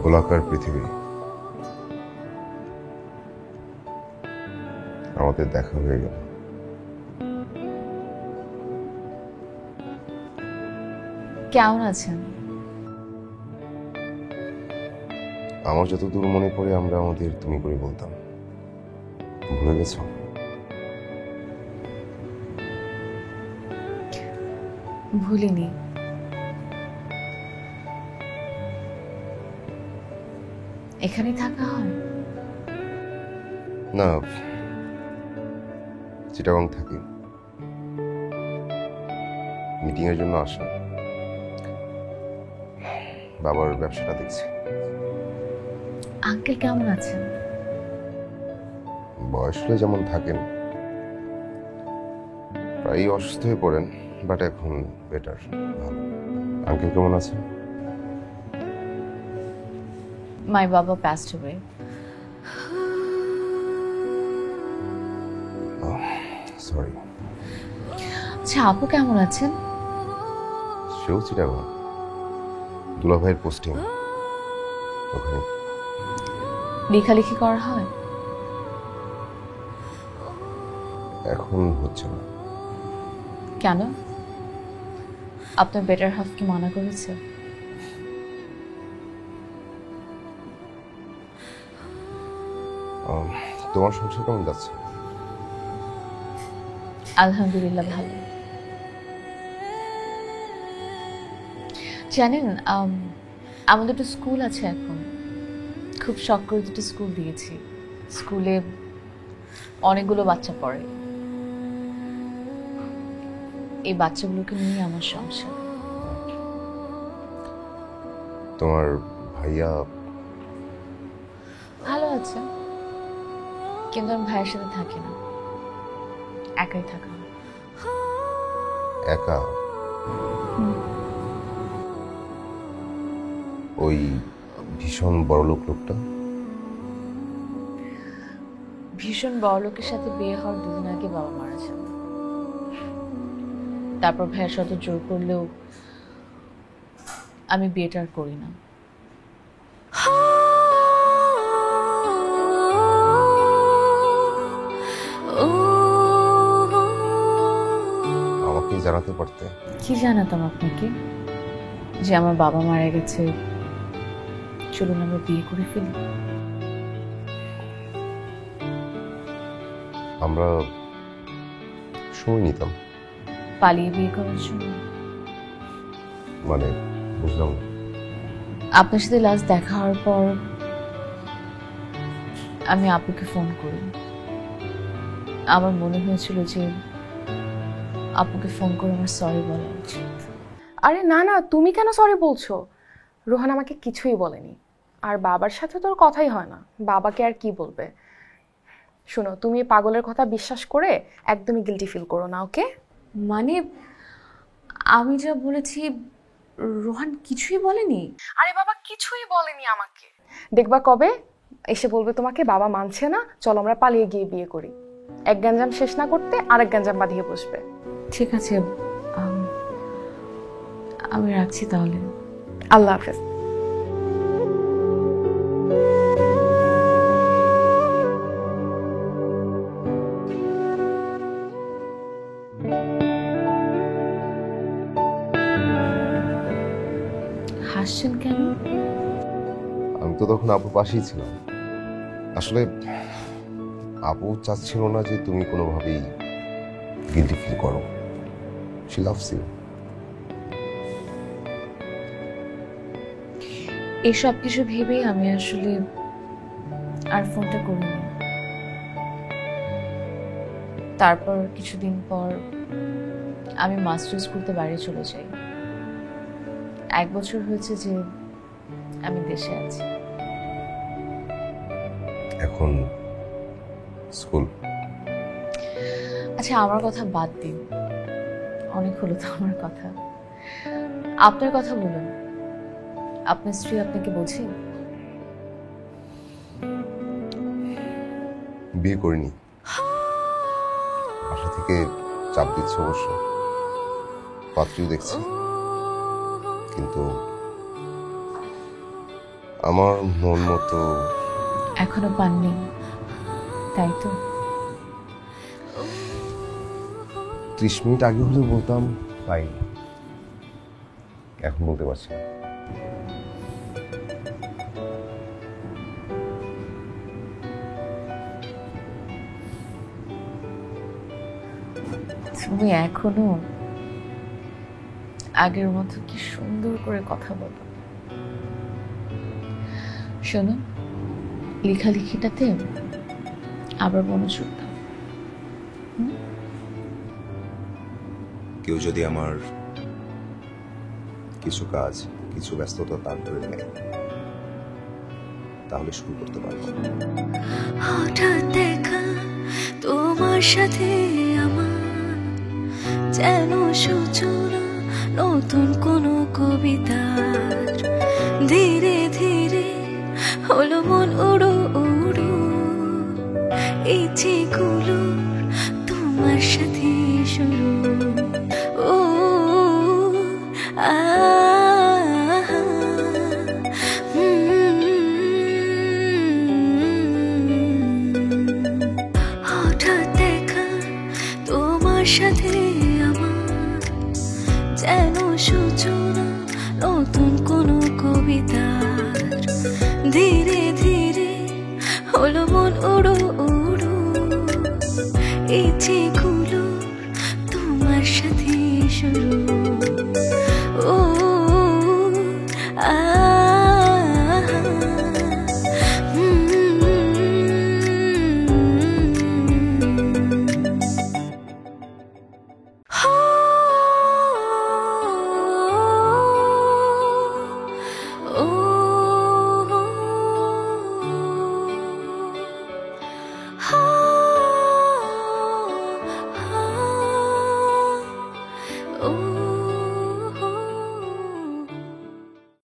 গোলাকার পৃথিবী, আমাদের দেখা হয়ে গেল। কেমন আছেন? আমার যতদূর মনে পড়ে আমরা আমাদের তুমি করে বলতাম, ভুলে গেছো? ভুলিনি। এখানে থাকা হয়? না, চিটাগং থাকি, মিটিং এর জন্য আসা। বাবার ব্যবসাটা দেখছি। আঙ্কেল কেমন আছেন? বয়স হলে যেমন থাকেন, প্রায় অসুস্থ হয়ে পড়েন, বাট এখন বেটার, ভালো। আঙ্কেল কেমন আছেন? মাই বাবা passed away. সরি। আচ্ছা, আপু কেমন আছেন? সেও চিটাগং, দুলাভাইয়ের পোস্টিং ওখানে। লেখালেখি করা হয়? এখন হচ্ছে না। কেন? আপনার বেটার হাফ কি মানা করেছে? তোমার সংসার কেমন যাচ্ছে? আলহামদুলিল্লাহ ভালো। জানেন, আমাদের একটা স্কুল আছে এখন, খুব শখ করে দুটো স্কুল দিয়েছি। স্কুলে অনেকগুলো বাচ্চা পড়ে। এই বাচ্চাগুলোকে নিয়ে আমার সংসার। তোমার ভাইয়া ভালো আছে, কিন্তু আমি ভাইয়ের সাথে থাকি না, একাই থাকা। একা? ওই ভীষণ বড়লোক লোকটা? ভীষণ বড় লোকের সাথে বিয়ে হওয়ার দুদিন আগে বাবা মারা যান। তারপর ভাইয়ের সাথে জোর করলেও আমি বিয়েটা আর করি না। আমাকে জানাতে পারতে। কি জানাতাম আপনাকে? যে আমার বাবা মারা গেছে, চলুন আমরা বিয়ে করে ফেলি। আমরা সময় নিতাম। পালিয়ে বিয়ে করার জন্য? মানে বুঝলাম। আপনার সাথে লাস্ট দেখা হওয়ার পর আমি আপুকে ফোন করি। আমার মনে হয়েছিল যে আপুকে ফোন করে আমার সরি বলা উচিত। আরে না না, তুমি কেন সরি বলছো? রোহান আমাকে কিছুই বলেনি, আর বাবার সাথে তোর কথাই হয় না, বাবাকে আর কি বলবে। শোনো, তুমি এই পাগলের কথা বিশ্বাস করে একদমই গিল্টি ফিল করো না, ওকে? মানে আমি যা বলেছি রোহান কিছুই বলেনি? আরে বাবা কিছুই বলেনি আমাকে। দেখবা কবে এসে বলবে তোমাকে বাবা মানছে না, চলো আমরা পালিয়ে গিয়ে বিয়ে করি। এক গ্যাঞ্জাম শেষ না করতে আরেক গ্যাঞ্জাম বাঁধিয়ে বসবে। ঠিক আছে, আমি রাখছি তাহলে। আল্লাহ হাফেজ। হাসছেন কেন? আমি তো তখন আপুর পাশেই ছিলাম। আসলে আপু চাচ্ছিল না যে তুমি কোনোভাবেই গিল্টি ফিল করো। She loves you. এইসব কিছু ভেবেই আমি আসলে আর ফোনটা করিনি। তারপর কিছুদিন পর আমি মাস্টার্স করতে বাইরে চলে যাই। 1 বছর হয়েছে যে আমি দেশে আছি। এখন স্কুল? আচ্ছা, আমার কথা বাদ দিন, অনেক হলো তো আমার কথা। আপনার কথা বলুন। আপনার স্ত্রী আপনাকে বোঝে? বিয়ে করিনি, বাসা থেকে চাপ দিচ্ছে অবশ্য, পাত্রীও দেখছি, কিন্তু আমার মন মতো এখনো পাননি, তাই তো? 30 মিনিট আগে হলে বলতাম পাইনি, এখন বলতে পারছি না। তুমি এখনো আগের মতো কি সুন্দর করে কথা বলো। শোনো, লেখালেখিটাতে আবার মনোযোগ দাও। কেউ যদি আমার কিছু কাজ, কিছু ব্যস্ততা তার করে নেয়, তাহলে শুরু করতে পারবো। হঠাৎ দেখা তোমার সাথে আমার যেন সূচনা নতুন কোনো কবিতার। ধীরে ধীরে হলো মন উড়ো উড়ো, ইচ্ছেগুলো